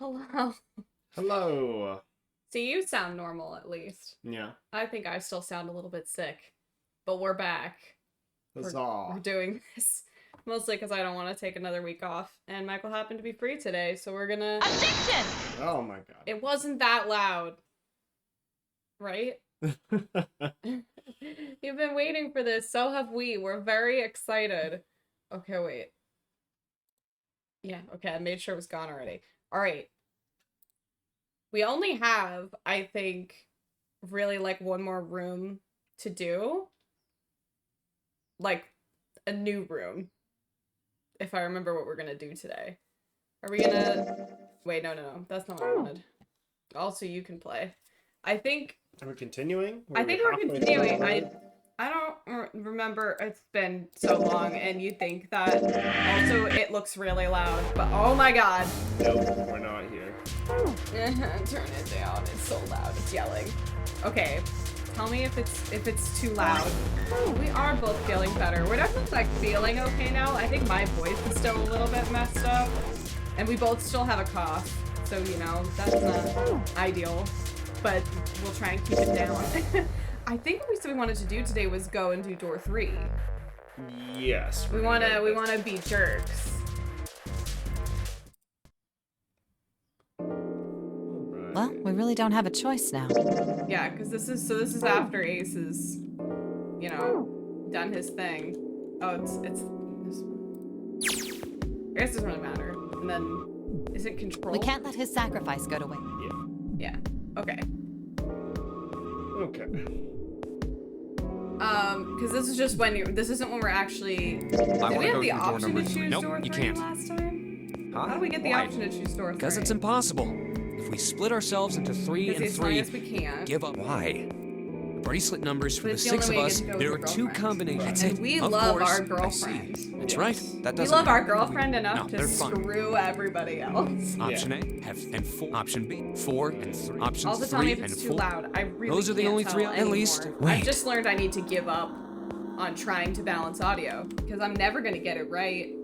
Hello. Hello. See, you sound normal at least. Yeah. I think I still sound a little bit sick. But we're back. Huzzah. We're doing this. Mostly because I don't want to take another week off. And Michael happened to be free today, so we're gonna... Addiction! Oh my god. It wasn't that loud. Right? You've been waiting for this, so have we. We're very excited. Okay, wait. Yeah, okay, I made sure it was gone already. Alright. We only have, I think, really, like, one more room to do. Like, a new room. If I remember what we're gonna do today. Are we gonna... Wait, no. That's not what I wanted. Also, you can play. I think... Are we continuing? I think we're continuing. I don't remember. It's been so long, and you think that. Also, it looks really loud, but oh my god. Nope, we're not here. Turn it down. It's so loud. It's yelling. Okay, tell me if it's too loud. We are both feeling better. We're definitely like feeling okay now. I think my voice is still a little bit messed up, and we both still have a cough. So you know that's not ideal, but we'll try and keep it down. I think what we said we wanted to do today was go and do door 3. Yes. We wanna be jerks. Right. Well, we really don't have a choice now. Yeah, because this is after Ace has, you know, done his thing. Oh, it's this one. I guess it doesn't really matter. And then is it control? We can't let his sacrifice go to waste. Yeah. Okay. Okay. Because this is just when this isn't when we're actually. Did we have the option to choose Nope, door 3 you can't. last time? Huh? How do we get the Why? option to choose door 3? Because it's impossible. If we split ourselves into 3 and As long 3, as we can't. give up. Why? The bracelet numbers for But the it's the 6 of only way you us, get to go there are with 2 your girlfriend. combinations. And we Of love course, our I see. girlfriend. That's Yes. right. That We doesn't love our matter. girlfriend No, enough to they're fun. screw everybody else. Option A, have and 4. Option B, 4 and 3. Option Also tell me 3 if and it's too 4. loud. I really Those are the can't only tell 3 at anymore. least. I've Wait. just learned I need to give up on trying to balance audio because I'm never gonna get it right.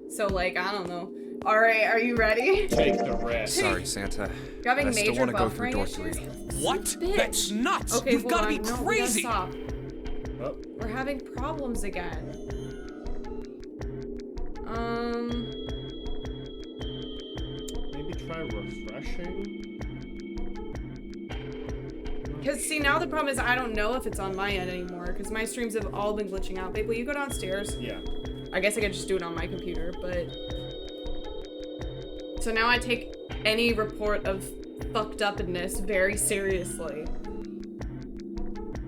So like I don't know. All right, are you ready? Take the risk. Sorry, Santa. You're having I still major want to go through buffering door issues? 3. What? Bitch. That's nuts. Okay, You've hold got to on. be No, we gotta crazy. stop. Oh, We're having problems again. maybe try refreshing. Because see, now the problem is I don't know if it's on my end anymore because my streams have all been glitching out. Babe, will you go downstairs? Yeah. I guess I could just do it on my computer, but... So now I take any report of fucked upness very seriously.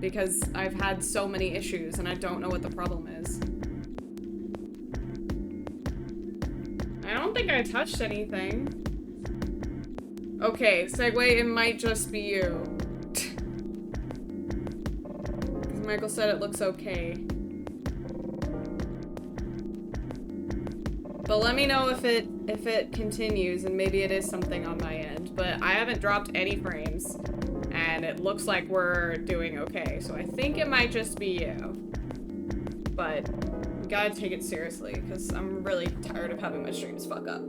Because I've had so many issues and I don't know what the problem is. I don't think I touched anything. Okay, segue, it might just be you. Because Michael said it looks okay. But let me know if it continues and maybe it is something on my end. But I haven't dropped any frames and it looks like we're doing okay. So I think it might just be you. But we gotta take it seriously because I'm really tired of having my streams fuck up.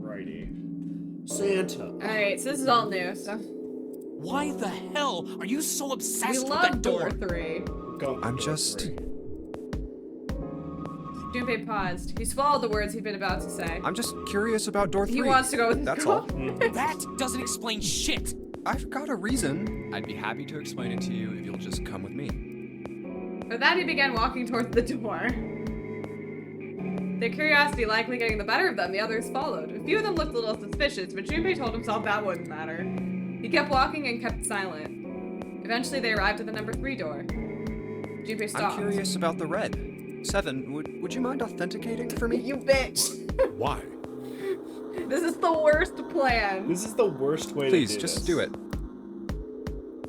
Alrighty. Santa. Alright, so this is all new. So Why the hell are you so we obsessed with love that door door? 3. Go. I'm just... Junpei paused. He swallowed the words he'd been about to say. I'm just curious about door 3. He wants to go with his That's all. girlfriend. That doesn't explain shit. I've got a reason. I'd be happy to explain it to you if you'll just come with me. With that, he began walking towards the door. Their curiosity likely getting the better of them, the others followed. A few of them looked a little suspicious, but Junpei told himself that wouldn't matter. He kept walking and kept silent. Eventually, they arrived at the number 3 door. Junpei stopped. I'm curious about the red. 7, would you mind authenticating for me? You bitch! Why? This is the worst plan. This is the worst way Please, to do just this. do it.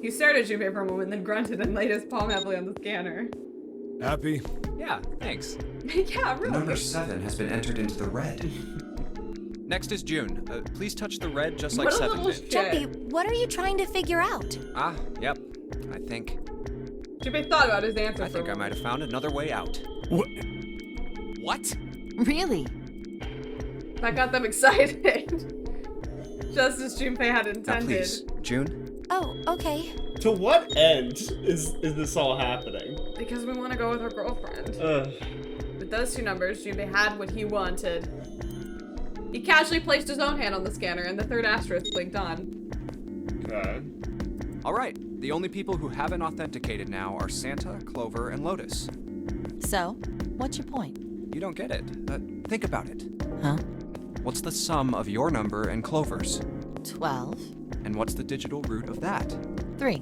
He stared at Junpei for a moment, then grunted and laid his palm heavily on the scanner. Happy? Yeah, thanks. Yeah, really. Number 7 has been entered into the red. Next is June. Please touch the red just like What a 7 little did. shit. Jumpy, what are you trying to figure out? Ah, yep. I think Junpei thought about his answer I for a think I moment. might have found another way out. What? Really? That got them excited. Just as Junpei had Now, intended. please, June. Oh, okay. To what end is this all happening? Because we want to go with our girlfriend. Ugh. With those two numbers, Junpei had what he wanted. He casually placed his own hand on the scanner, and the third asterisk blinked on. Okay. All right. The only people who haven't authenticated now are Santa, Clover, and Lotus. So, what's your point? You don't get it. Think about it. Huh? What's the sum of your number and Clover's? 12. And what's the digital root of that? 3.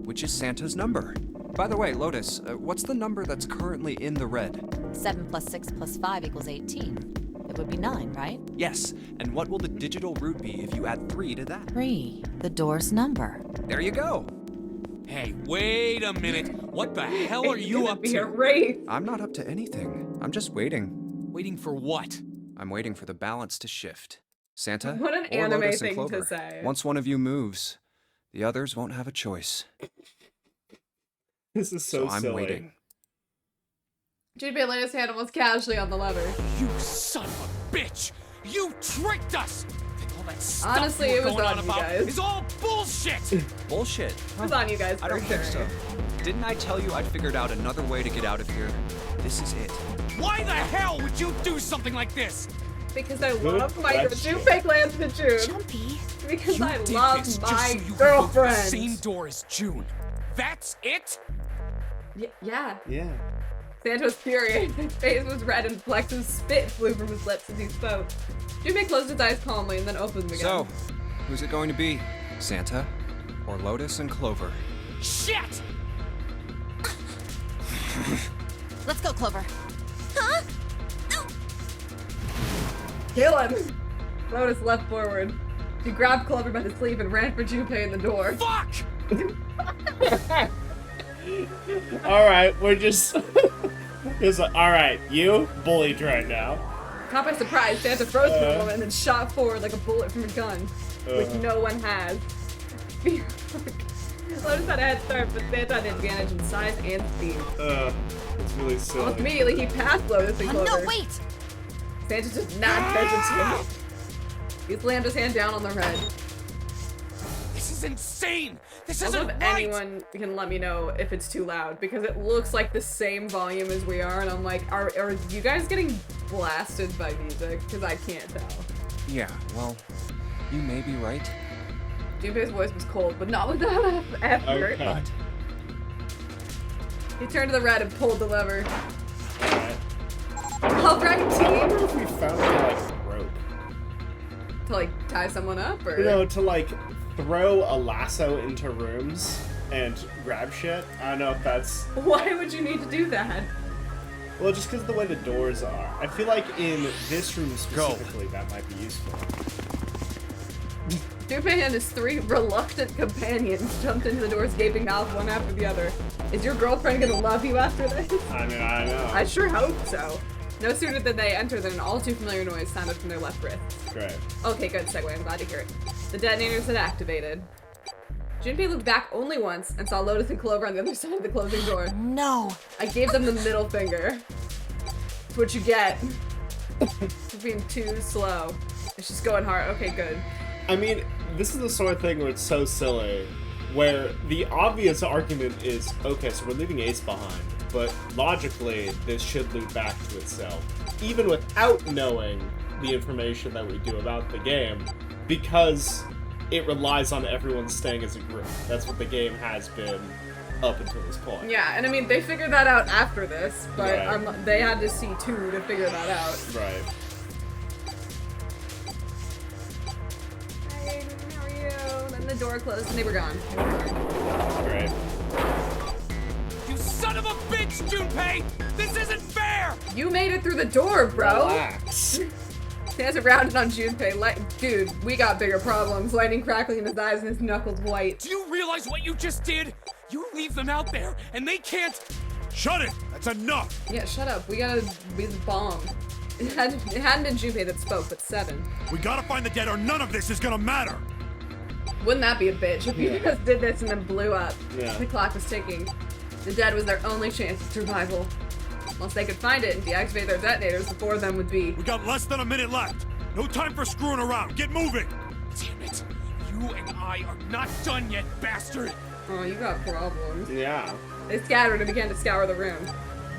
Which is Santa's number. By the way, Lotus, what's the number that's currently in the red? 7 plus 6 plus 5 equals 18. It would be 9, right? Yes, and what will the digital root be if you add 3 to that? 3. The door's number. There you go. Hey, wait a minute. What the hell are It's you gonna up be a to? race. I'm not up to anything. I'm just waiting. Waiting for what? I'm waiting for the balance to shift. Santa What an or anime Lotus and thing to Clover. say. Once one of you moves, the others won't have a choice. This is so I'm silly. waiting. Junpei laid his hand almost casually on the lever. You son of a bitch! You tricked us! All that stuff Honestly, you were it was going on on you about guys. is all bullshit! Bullshit. It was on you guys I for don't sure. think so. Didn't I tell you I'd figured out another way to get out of here? This is it. Why the hell would you do something like this? Because I Good love my girl. question. Junpei glanced at June. Jumpy. Because You I did love this my just so you could go through girlfriend. the same door as June. That's it? Yeah. Yeah. Santa was furious. His face was red and flecks of spit flew from his lips as he spoke. Junpei closed his eyes calmly and then opened them again. So, who's it going to be? Santa or Lotus and Clover? Shit! Let's go, Clover. Huh? Oh. Kill him! Lotus leapt forward. She grabbed Clover by the sleeve and ran for Junpei in the door. Fuck! Alright, we're just... It's like, alright, you bullied right now. Caught by surprise, Santa froze for a moment and then shot forward like a bullet from a gun, which no one has. Lotus had a head start, but Santa had an advantage in size and speed. It's really silly. Almost immediately, he passed Lotus and Oh, Clover. no, wait! Santa just not hesitate. He slammed his hand down on the red. This is insane! This I isn't love if right! anyone can let me know if it's too loud, because it looks like the same volume as we are, and I'm like, are you guys getting blasted by music? Because I can't tell. Yeah, well, you may be right. Junpei's voice was cold, but not without effort. Okay. But He turned to the red and pulled the lever. Alright. Alright, I team! wonder if we found like rope. To like tie someone up, or? No, to like throw a lasso into rooms and grab shit. I don't know if that's... Why would you need to do that? Well, just because of the way the doors are. I feel like in this room specifically, that might be useful. Junpei and his 3 reluctant companions jumped into the door's gaping mouth one after the other. Is your girlfriend gonna love you after this? I mean, I know. I sure hope so. No sooner did they enter than an all too familiar noise sounded from their left wrist. Great. Okay, good segue. I'm glad to hear it. The detonators had activated. Junpei looked back only once and saw Lotus and Clover on the other side of the closing door. No. I gave them the middle finger. That's what you get for being too slow. It's just going hard. Okay, good. I mean, this is the sort of thing where it's so silly, where the obvious argument is, okay, so we're leaving Ace behind, but logically, this should loop back to itself, even without knowing the information that we do about the game, because it relies on everyone staying as a group. That's what the game has been up until this point. Yeah, and I mean, they figured that out after this, but Right. they had to see 2 to figure that out. Right. Hey, how are you? Then the door closed and they were gone. Great. You son of a bitch, Junpei! This isn't fair! You made it through the door, bro! Relax. Sansa rounded on Junpei. Dude, we got bigger problems. Lightning crackling in his eyes and his knuckles white. Do you realize what you just did? You leave them out there, and they can't... Shut it! That's enough! Yeah, shut up. We gotta be the bomb. It hadn't been Junpei that spoke, but 7. We gotta find the dead or none of this is gonna matter! Wouldn't that be a bitch if you just did this and then blew up? Yeah. The clock was ticking. The dead was their only chance of survival. Once they could find it and deactivate their detonators, the 4 of them would be... We got less than a minute left! No time for screwing around. Get moving. Damn it. You and I are not done yet, bastard. Oh, you got problems. Yeah. They scattered and began to scour the room.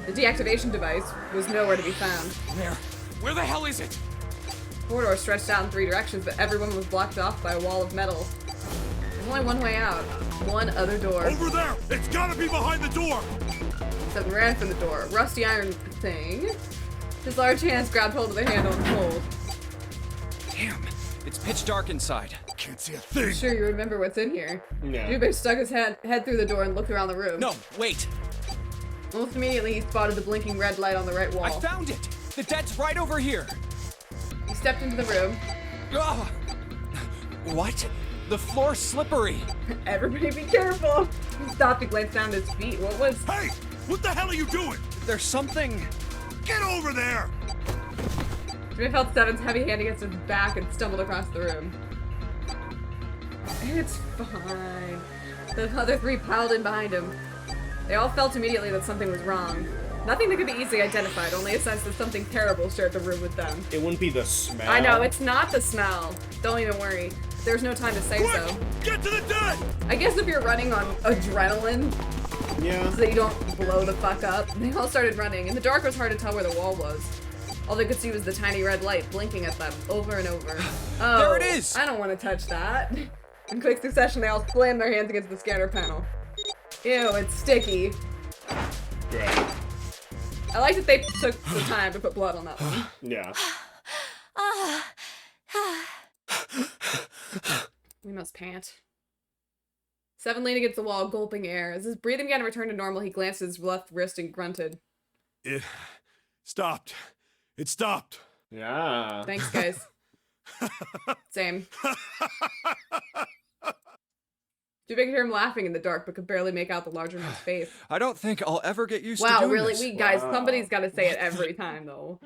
The deactivation device was nowhere to be found. Where the hell is it? The corridor stretched out in 3 directions, but everyone was blocked off by a wall of metal. There's only one way out. One other door. Over there. It's gotta be behind the door. Seven ran for the door. Rusty iron thing. His large hands grabbed hold of the handle and pulled. Damn, it's pitch dark inside. Can't see a thing. I'm sure you remember what's in here. Yeah. Jubei stuck his head through the door and looked around the room. No, wait. Almost immediately, he spotted the blinking red light on the right wall. I found it. The dead's right over here. He stepped into the room. Ugh. What? The floor's slippery. Everybody be careful! He stopped and glanced down at his feet. What was... Hey, what the hell are you doing? There's something. Get over there. Jubei felt Seven's heavy hand against his back and stumbled across the room. It's fine. The other 3 piled in behind him. They all felt immediately that something was wrong. Nothing that could be easily identified, only a sense that something terrible shared the room with them. It wouldn't be the smell. I know, it's not the smell. Don't even worry. There's no time to say Quick, so. get to the dead. I guess if you're running on adrenaline, Yeah. so that you don't blow the fuck up, they all started running. In the dark, it was hard to tell where the wall was. All they could see was the tiny red light blinking at them over and over. Oh, There it is! I don't want to touch that. In quick succession, they all slammed their hands against the scanner panel. Ew, it's sticky. Great. I like that they took the time to put blood on that one. Yeah. We must pant. Seven leaned against the wall, gulping air. As his breathing began to return to normal, he glanced at his left wrist and grunted. It stopped. It stopped. Yeah. Thanks, guys. Same. Jubei could hear him laughing in the dark, but could barely make out the larger man's face. I don't think I'll ever get used to Wow, doing really? this. Guys, somebody's got to say it every time, though.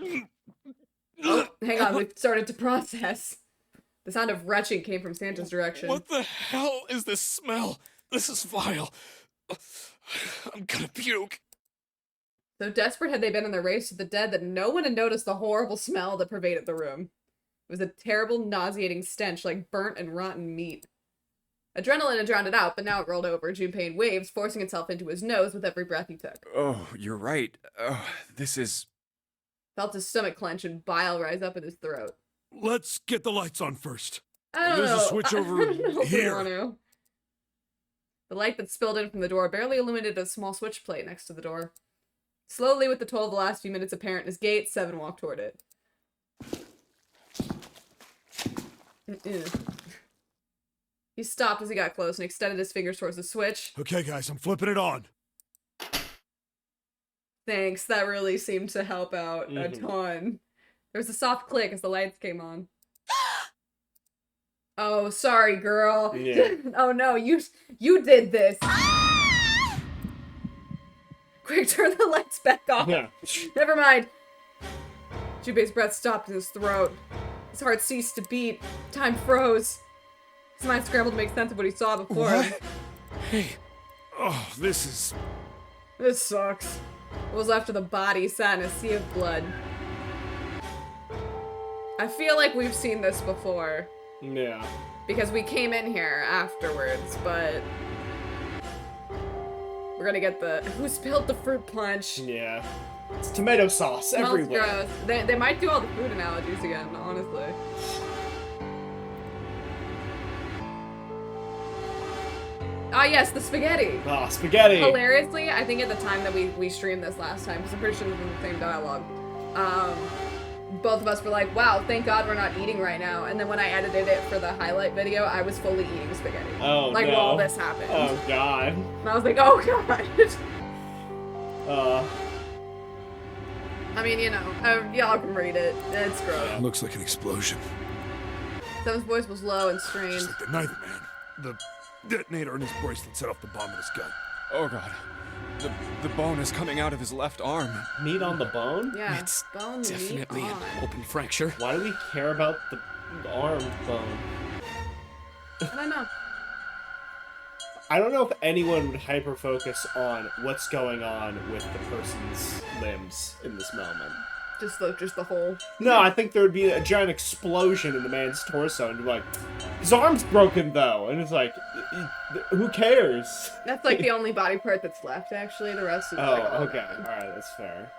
Oh, hang on, we've started to process. The sound of retching came from Santa's direction. What the hell is this smell? This is vile. I'm gonna puke. So desperate had they been in their race to the dead that no one had noticed the horrible smell that pervaded the room. It was a terrible, nauseating stench like burnt and rotten meat. Adrenaline had drowned it out, but now it rolled over, Junpei in waves, forcing itself into his nose with every breath he took. Oh, you're right. Oh, this is... Felt his stomach clench and bile rise up in his throat. Let's get the lights on first. I don't There's know. a switch over I don't know if we here. want to. The light that spilled in from the door barely illuminated a small switch plate next to the door. Slowly, with the toll of the last few minutes apparent in his gait, Seven walked toward it. He stopped as he got close and extended his fingers towards the switch. Okay, guys, I'm flipping it on. Thanks, that really seemed to help out a ton. There was a soft click as the lights came on. Oh, sorry, girl. Yeah. Oh no, you did this. Quick, turn the lights back off. Yeah. Never mind. Jubei's breath stopped in his throat. His heart ceased to beat. Time froze. His mind scrambled to make sense of what he saw before him. Hey. Oh, this is... This sucks. What was left of the body sat in a sea of blood. I feel like we've seen this before. Yeah. Because we came in here afterwards, but... We're gonna get the... Who spilled the fruit punch? Yeah. It's tomato sauce Smells everywhere. gross. They might do all the food analogies again, honestly. Ah, yes, the spaghetti. Ah, spaghetti. Hilariously, I think at the time that we streamed this last time, because I'm pretty sure it was in the same dialogue, both of us were like, wow, thank God we're not eating right now. And then when I edited it for the highlight video, I was fully eating spaghetti. Oh, like, no. while this happened. Oh, God. And I was like, oh, God. I mean, you know, y'all can read it. It's gross. Looks like an explosion. Seven's voice was low and strained. Just like the Knife Man. The detonator in his bracelet set off the bomb in his gun. Oh god. The bone is coming out of his left arm. Meat on the bone? Yeah, It's bone meat definitely an on. open fracture. Why do we care about the arm bone? I don't know. I don't know if anyone would hyper-focus on what's going on with the person's limbs in this moment. Just the whole. No, I think there would be a giant explosion in the man's torso, and you're like, his arm's broken though, and it's like, who cares? That's like the only body part that's left. Actually, the rest is like. Oh, all okay, gone. all right, that's fair.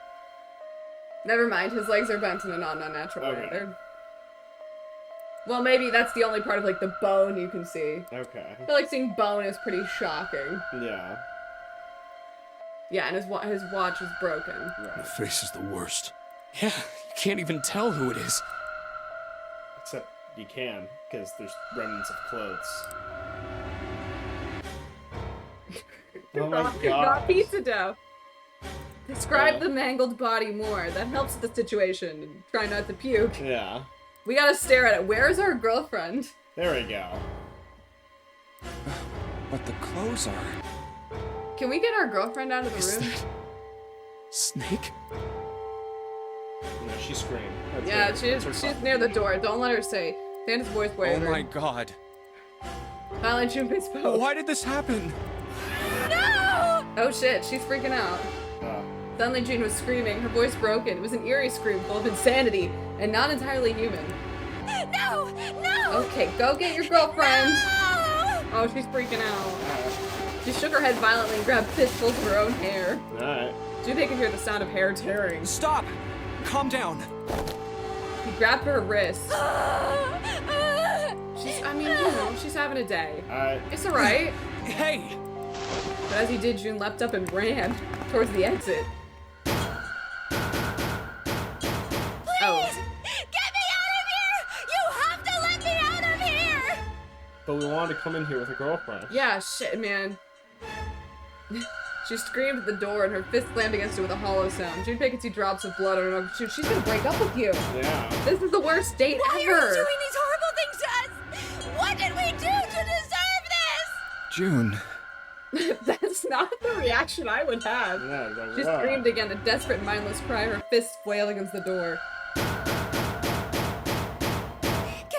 Never mind. His legs are bent in a non-natural way. Okay. They're... Well, maybe that's the only part of like the bone you can see. Okay. I feel like seeing bone is pretty shocking. Yeah. Yeah, and his watch is broken. The Right. face is the worst. Yeah, you can't even tell who it is. Except you can, because there's remnants of clothes. Oh my Not god. pizza dough. Describe the mangled body more. That helps the situation. And try not to puke. Yeah. We gotta stare at it. Where's our girlfriend? There we go. But the clothes are... Can we get our girlfriend out of the Is room? that Snake? No, she screamed. That's Yeah, her- that's her she's song. near the door. Don't let her say. Santa's voice way Oh over. my god. Finally, Junpei spoke. Why did this happen? Oh shit, she's freaking out. Uh, Suddenly June was screaming, her voice broken. It was an eerie scream full of insanity and not entirely human. No! No! Okay, go get your girlfriend. No! Oh, she's freaking out. She shook her head violently and grabbed fistfuls of her own hair. Alright. Junpei could hear the sound of hair tearing. Stop! Calm down. He grabbed her wrist. She's having a day. Alright. It's alright. Hey! But as he did, June leapt up and ran towards the exit. Oh. Get me out of here! You have to let me out of here! But we wanted to come in here with a girlfriend. Yeah, shit, man. She screamed at the door and her fist slammed against it with a hollow sound. Junpei could see drops of blood on her nose. She's gonna break up with you. Yeah. This is the worst date Why ever. are you doing these horrible things to us? What did we do to deserve this? June. That's not the reaction I would have. Yeah, like, She wow. screamed again, a desperate, mindless cry, her fists flailed against the door. Get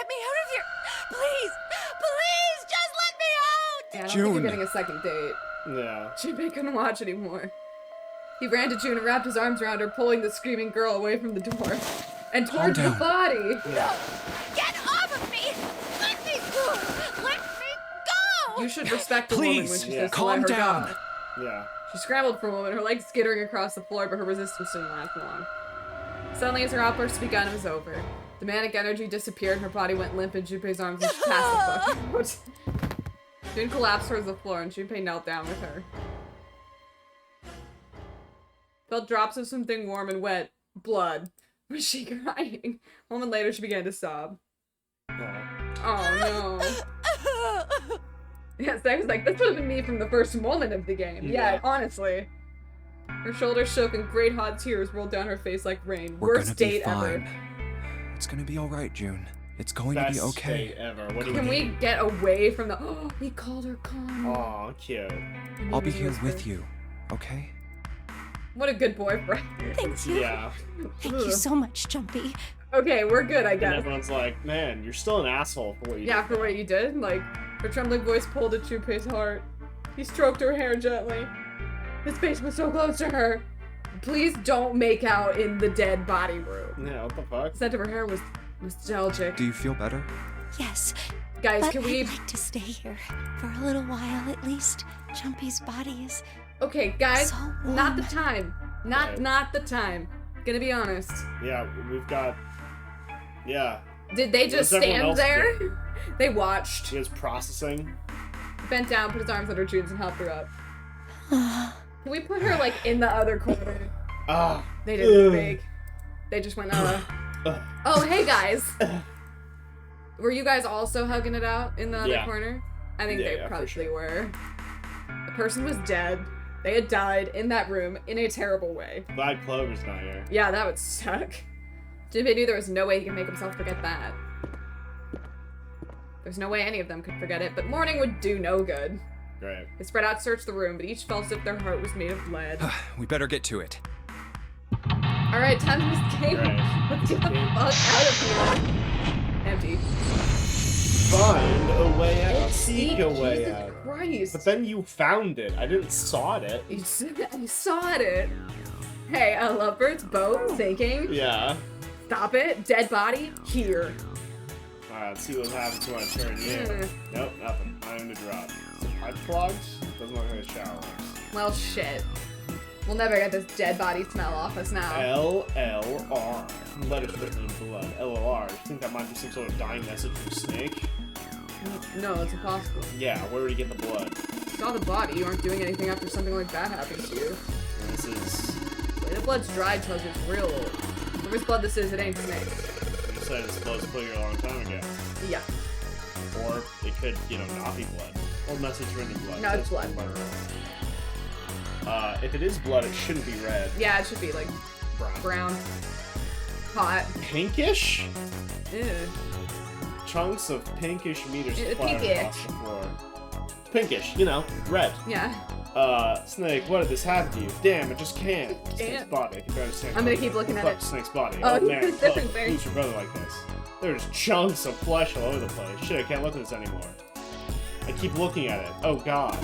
me out of here! Please! Please! Just let me out! Yeah, I don't think June. you're getting a second date. Yeah. Junpei couldn't watch anymore. He ran to June and wrapped his arms around her, pulling the screaming girl away from the door and towards the down. body. Yeah. Get off of me! Let me go! Let me go! You should respect a woman when Please, she yeah. says to calm let her down. go. Yeah. She scrambled for a moment, her legs skittering across the floor, but her resistance didn't last long. Suddenly, as her outburst began, it was over. The manic energy disappeared, and her body went limp in Junpei's arms, and she passed the fuck out. June collapsed towards the floor, and Junpei knelt down with her. Felt drops of something warm and wet. Blood. Was she crying? A moment later, she began to sob. Oh no. Yeah, Zach was like, this would have been me from the first moment of the game. Yeah, Yeah. honestly. Her shoulders shook and great hot tears rolled down her face like rain. We're Worst gonna be date fine. ever. It's gonna be alright, June. It's going Best to be okay. date ever. What do you Can we mean? get away from the oh, he called her calm. Aw, cute. I'll be here with you, okay? What a good boyfriend. Thank you. Yeah. Thank you so much, Jumpy. Okay, we're good, I And guess. everyone's like, man, you're still an asshole for what you Yeah, did. for what you did. Like, her trembling voice pulled at Junpei's heart. He stroked her hair gently. His face was so close to her. Please don't make out in the dead body room. Yeah, what the fuck? The scent of her hair was nostalgic. Do you feel better? Yes, Guys, but can we... I'd like to stay here for a little while at least. Jumpy's body is Okay, guys, so not the warm. time. Right. Not the time. Gonna be honest. Yeah, we've got... Yeah. Did they just What's everyone stand else there? They watched. She is processing. Bent down, put his arms under June's and helped her up. Can we put her, like, in the other corner? Ah. They didn't Ugh. speak. They just went, Ugh. Oh, hey, guys. Were you guys also hugging it out in the other Yeah. corner? I think Yeah, they yeah, for probably sure. were. The person was dead. They had died in that room in a terrible way. Glad Clover's not here. Yeah, that would suck. Jinbei knew there was no way he could make himself forget that. There's no way any of them could forget it, but mourning would do no good. Great. They spread out, searched the room, but each felt as if their heart was made of lead. We better get to it. Alright, time to escape. Right. Let's get the fuck out of here. Empty. Find a way out. Seek Seek a way Jesus out. Christ. But then you found it. I didn't sought it. You saw it. Hey, a lovebirds boat sinking. Yeah. Stop it. Dead body here. Alright, let's see what happens when I turn you. Hmm. Nope, nothing. Not even a drop. Is it pipe clogged? Doesn't look like a shower works. Well, shit. We'll never get this dead body smell off us now. LLR. Letters written in blood. LLR. You think that might be some sort of dying message from Snake? No, it's impossible. Yeah, where would he get the blood? You saw the body. You aren't doing anything after something like that happens to you. This is... The blood's dried tells you it's real old. Whoever's blood this is, it ain't Snake. You said it's supposed to clear a long time ago. Yeah. Or it could, you know, not be blood. Or message written in blood. No, it's blood. If it is blood, it shouldn't be red. Yeah, it should be like brown. Hot. Pinkish? Ew. Chunks of pinkish meter splattered pinkish. across the floor. Pinkish, you know, red. Yeah. Snake, what did this happen to you? Damn, it just can't. Snake's Can't. body. I can barely stand I'm gonna up. keep looking at Fuck it. Snake's body. Oh, Oh, man. it's different Fuck, thing. who's your brother like this? There's chunks of flesh all over the place. Shit, I can't look at this anymore. I keep looking at it. Oh, God.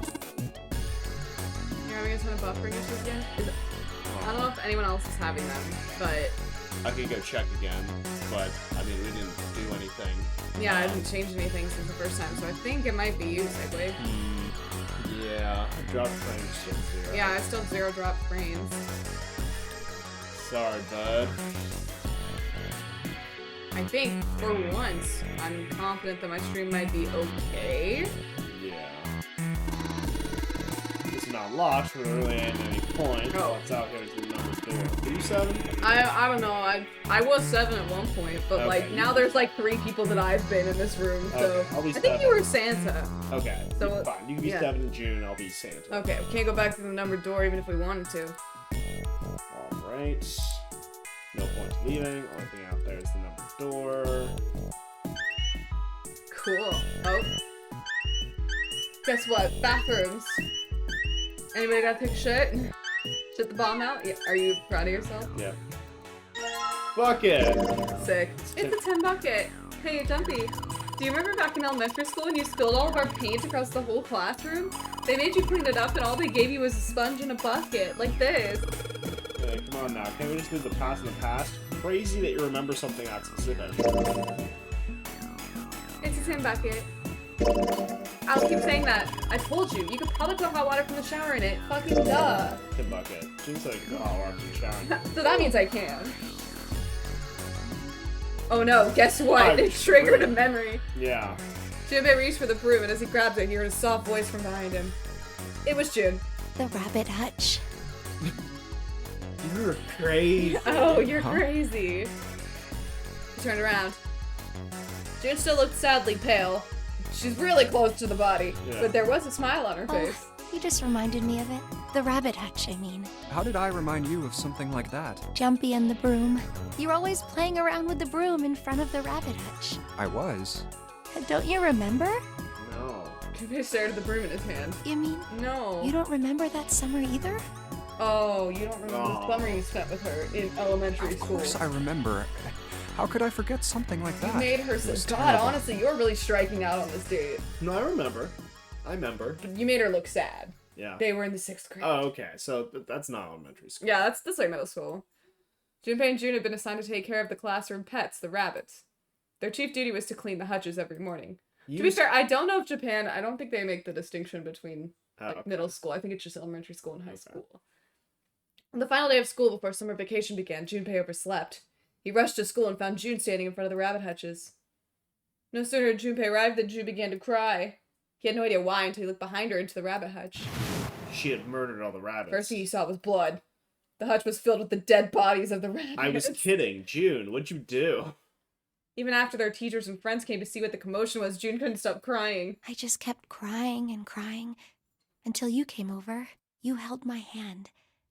You're having a ton of buffering issues again? I don't know if anyone else is having them, but I can go check again, but, I mean, we didn't do anything. yeah, I haven't changed anything since the first time, so I think it might be you, Segway. Yeah, I dropped frames still 0. Yeah, I still have 0 drop frames. Sorry, bud. I think, for once, I'm confident that my stream might be okay. Yeah. It's not locked, but there really ain't any point. Oh. It's out here to the number door. Are you 7? I don't know, I was 7 at one point, but like, Okay. now there's like 3 people that I've been in this room, so Okay, I'll be I think 7. you were Santa. Okay, So, fine. You can be yeah. 7 in June, I'll be Santa. Okay, we can't go back to the numbered door even if we wanted to. Alright. No point leaving. Only thing out there is the number door. Cool. Oh. Guess what? Bathrooms. Anybody gotta take a shit? Shit the bomb out? Yeah. Are you proud of yourself? Yep. Bucket! Sick. It's a 10 bucket. Hey, Dumpy. Do you remember back in elementary school when you spilled all of our paint across the whole classroom? They made you clean it up and all they gave you was a sponge and a bucket, like this. Hey, come on now. Can't we just leave the past in the past? Crazy that you remember something that specific. It's a 10 bucket. I'll keep saying that. I told you. You could probably put hot water from the shower in it. Fucking duh. Tin bucket. Seems like the hot water from the shower. So that means I can. Oh no, guess what? I'm It triggered a screwed. memory. Yeah. Junpei reached for the broom, and as he grabbed it, he heard a soft voice from behind him. It was Jun. The rabbit hutch. You're crazy. Oh, you're crazy. He turned around. Jun still looked sadly pale. She's really close to the body, Yeah. but there was a smile on her Oh, face. you just reminded me of it. The rabbit hutch, I mean. How did I remind you of something like that? Jumpy and the broom. You're always playing around with the broom in front of the rabbit hutch. I was. Don't you remember? No. Junpei stared at the broom in his hand. You mean, No. you don't remember that summer either? Oh, you don't remember Aw. the summer you spent with her in elementary Of school. course I remember. How could I forget something like You that? made her It was God, terrible. honestly, you're really striking out on this date. No, I remember. You made her look sad. Yeah. They were in the 6th grade. Oh, okay. So that's not elementary school. Yeah, that's like middle school. Junpei and Jun had been assigned to take care of the classroom pets, the rabbits. Their chief duty was to clean the hutches every morning. To be fair, I don't know if Japan, I don't think they make the distinction between like, middle school. I think it's just elementary school and high school. On the final day of school before summer vacation began, Junpei overslept. He rushed to school and found Jun standing in front of the rabbit hutches. No sooner had Junpei arrived than Jun began to cry. He had no idea why until he looked behind her into the rabbit hutch. She had murdered all the rabbits. First thing he saw was blood. The hutch was filled with the dead bodies of the rabbits. I was kidding. June, what'd you do? Even after their teachers and friends came to see what the commotion was, Jun couldn't stop crying. I just kept crying and crying until you came over. You held my hand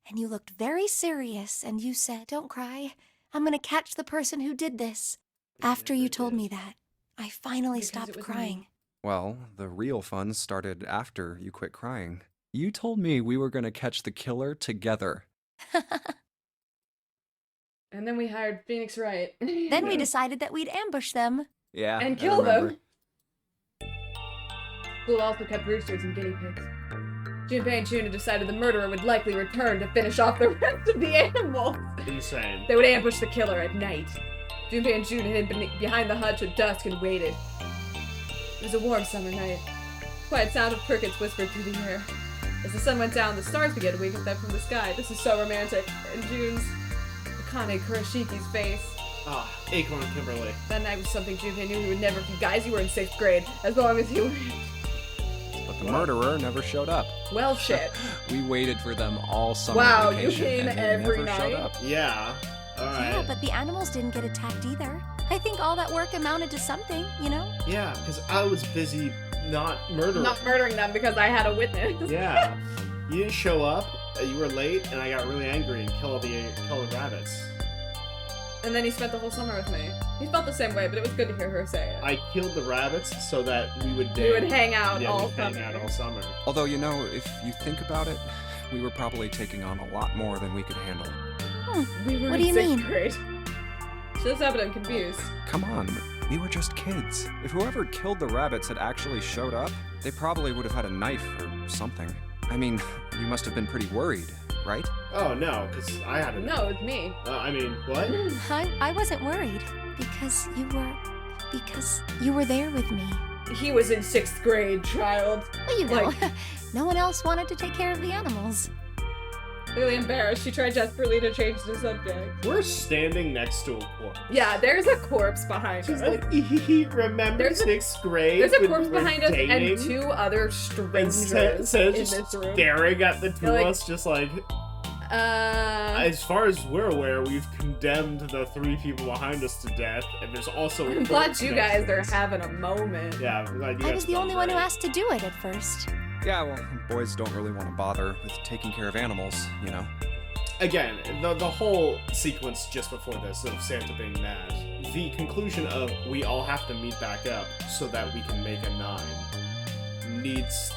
and you looked very serious and you said, "Don't cry. I'm gonna catch the person who did this." After you told me that, I finally Because it stopped was crying. me. Well, the real fun started after you quit crying. You told me we were gonna catch the killer together. And then we hired Phoenix Wright. Then we decided that we'd ambush them. Yeah. and I kill remember. them. School also kept roosters and guinea pigs. Junpei and Juna decided the murderer would likely return to finish off the rest of the animals. Insane. They would ambush the killer at night. Junpei and Juna hid behind the hutch at dusk and waited. It was a warm summer night. Quiet sound of crickets whispered through the air. As the sun went down, the stars began to wink at them from the sky. This is so romantic. And June's Akane Kuroshiki's face. Ah, Acorn Kimberly. That night was something Junpei knew he would never forget. Guys, you were in 6th grade. As long as you were... But the murderer never showed up. Well, shit. We waited for them all summer Wow, vacation, you came and they every never night? showed up. Yeah. Alright. Yeah, but the animals didn't get attacked either. I think all that work amounted to something, you know? Yeah, because I was busy not murdering. Not murdering them because I had a witness. Yeah. You didn't show up, you were late, and I got really angry and killed the rabbits. And then he spent the whole summer with me. He felt the same way, but it was good to hear her say it. I killed the rabbits so that we would We would hang out yeah, all we'd summer. hang out all summer. Although, you know, if you think about it, we were probably taking on a lot more than we could handle. We were What in do you 6th mean? grade. She looks up and confused. Come on, we were just kids. If whoever killed the rabbits had actually showed up, they probably would have had a knife or something. I mean, you must have been pretty worried, right? Oh, no, because I had a... No, it's me. I mean, what? I wasn't worried because you were there with me. He was in 6th grade, child. Well, you know, Like- no one else wanted to take care of the animals. Clearly embarrassed, she tried desperately to change the subject. We're standing next to a corpse. Yeah, there's a corpse behind She's us. like, remember There's a- 6th grade? There's a when corpse we were behind us and dating?" 2 other And strangers Sarah's in just this room. staring at the 2 They're of like- us, just like, as far as we're aware, we've condemned the 3 people behind us to death, and there's also a I'm glad corpse you next guys to are us. having a moment. Yeah, I'm glad you I guys was the felt only one who great. asked to do it at first. Yeah, well, boys don't really want to bother with taking care of animals, you know? Again, the whole sequence just before this of Santa being mad, the conclusion of we all have to meet back up so that we can make a 9 needs...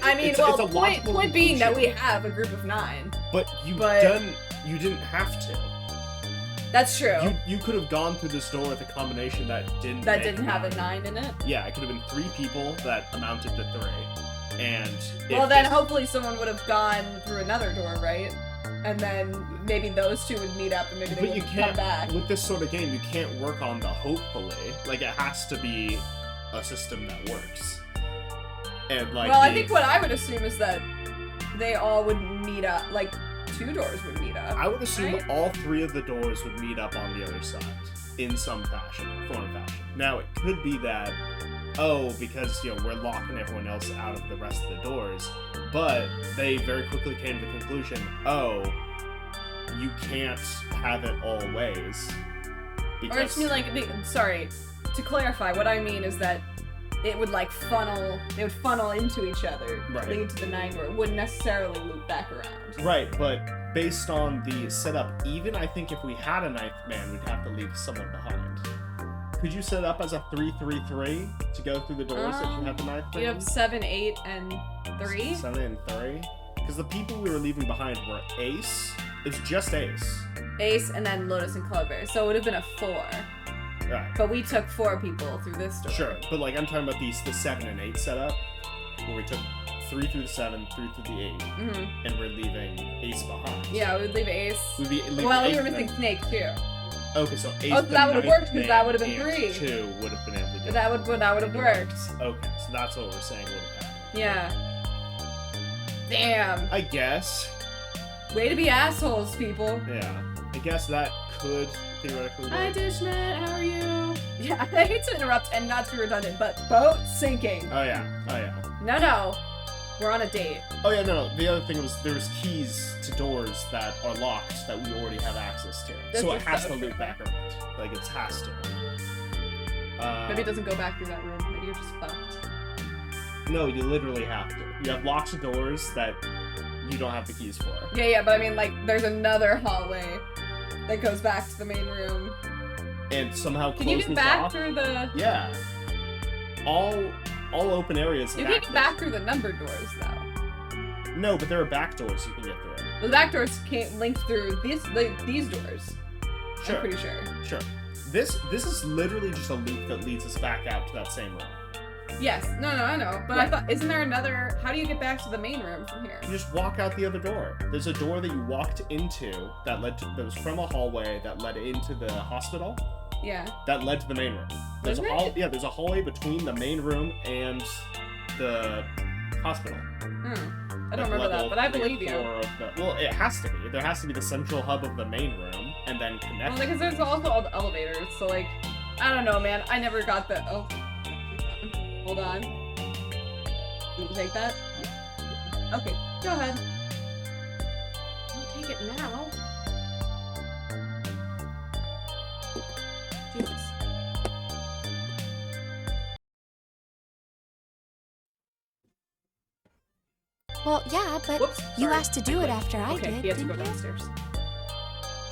I mean, it's well, a logical point being that we conclusion. have a group of 9. But you didn't have to. That's true. You could have gone through this door with a combination that didn't That make didn't have a 9. 9 in it. Yeah, it could have been 3 people that amounted to 3. And Well, if then this- hopefully someone would have gone through another door, right? And then maybe those 2 would meet up and maybe they But you would come can't, back. with this sort of game, you can't work on the hopefully. Like, it has to be a system that works. And, like, Well, I think what I would assume is that they all would meet up, like 2 doors would meet up. I would assume right? all 3 of the doors would meet up on the other side in some fashion, form or fashion. Now, it could be that, because, we're locking everyone else out of the rest of the doors, but they very quickly came to the conclusion, you can't have it all ways. Or it's me like, sorry, to clarify, what I mean is that it would like they would funnel into each other, Right. lead to the 9 door. It wouldn't necessarily loop back around. Right, but based on the setup, even I think if we had a 9th man, we'd have to leave someone behind. Could you set up as a 3-3-3 to go through the doors if you had the 9th man? You have 7, 8, and 3. 7 and 3? Because the people we were leaving behind were Ace. It's just Ace. Ace, and then Lotus and Clover. So it would have been a 4. Right. But we took 4 people through this door. Sure, but like I'm talking about the 7 and 8 setup, where we took 3 through the 7, 3 through the 8, Mm-hmm. and we're leaving Ace behind. Yeah, we would leave Ace. We'd be leaving Well, Ace we were and missing then- Snake too. Okay, so Ace. Oh, so that would've worked, 'cause that would've been and 3. 2 would have been able to do. That would have worked. Okay, so that's what we're saying would have happened. Yeah. Damn. I guess. Way to be assholes, people. Yeah. I guess that could theoretically work. Hi, Dishman. How are you? Yeah, I hate to interrupt and not to be redundant, but boat sinking. Oh yeah. No. We're on a date. Oh yeah, no. The other thing was there was keys to doors that are locked that we already have access to. This So it is has so to loop true. back around. Like it has to. Maybe it doesn't go back through that room. Maybe you're just fucked. No, you literally have to. You have locked doors that you don't have the keys for. Yeah, but I mean, like, there's another hallway that goes back to the main room. And somehow Can you close get this back off. through the... Yeah. All open areas. You have can get access. back through the numbered doors, though. No, but there are back doors you can get through. The back doors can't link through these doors. Sure. I'm pretty sure. Sure. This is literally just a loop that leads us back out to that same room. Yes. No, I know. But I thought, isn't there another? How do you get back to the main room from here? You just walk out the other door. There's a door that you walked into that was from a hallway that led into the hospital. Yeah. That led to the main room. There's Isn't a it? there's a hallway between the main room and the hospital. I don't remember that, but I believe you. Well, it has to be. There has to be the central hub of the main room, and then connect. Well, because there's also all the elevators, so like, I don't know, man. I never got the. Oh, hold on. You can take that. Okay, go ahead. Don't take it now. Jesus. Well, yeah, but Whoops, you sorry. asked to do it after I Okay, did, he had to go didn't you? downstairs.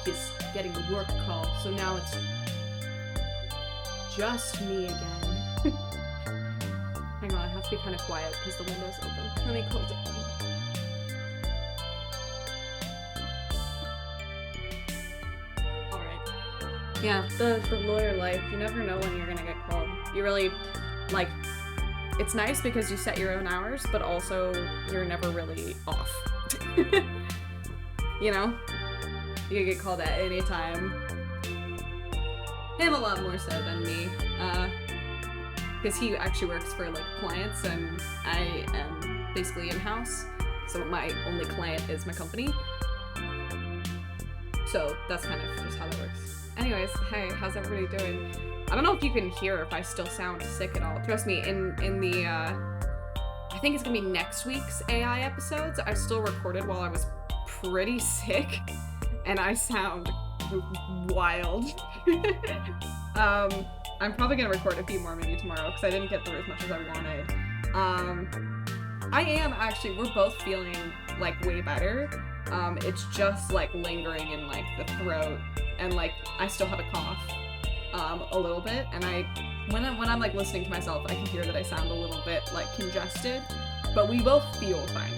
He's getting a work call, so now it's just me again. Hang on, I have to be kind of quiet because the window's open. Let me close it. Alright. Yeah, the lawyer life, you never know when you're gonna get called. You really, like, it's nice because you set your own hours, but also you're never really off. You know? You can get called at any time. Him a lot more so than me. Because he actually works for, like, clients, and I am basically in-house. So my only client is my company. So that's kind of just how that works. Anyways, hey, how's everybody doing? I don't know if you can hear if I still sound sick at all. Trust me, in the, I think it's gonna be next week's AI episodes, I still recorded while I was pretty sick, and I sound wild. I'm probably gonna record a few more maybe tomorrow, because I didn't get through as much as I wanted. I am actually, we're both feeling, like, way better. It's just, like, lingering in, like, the throat, and, like, I still have a cough. A little bit, and when I'm like listening to myself, I can hear that I sound a little bit like congested, but we both feel fine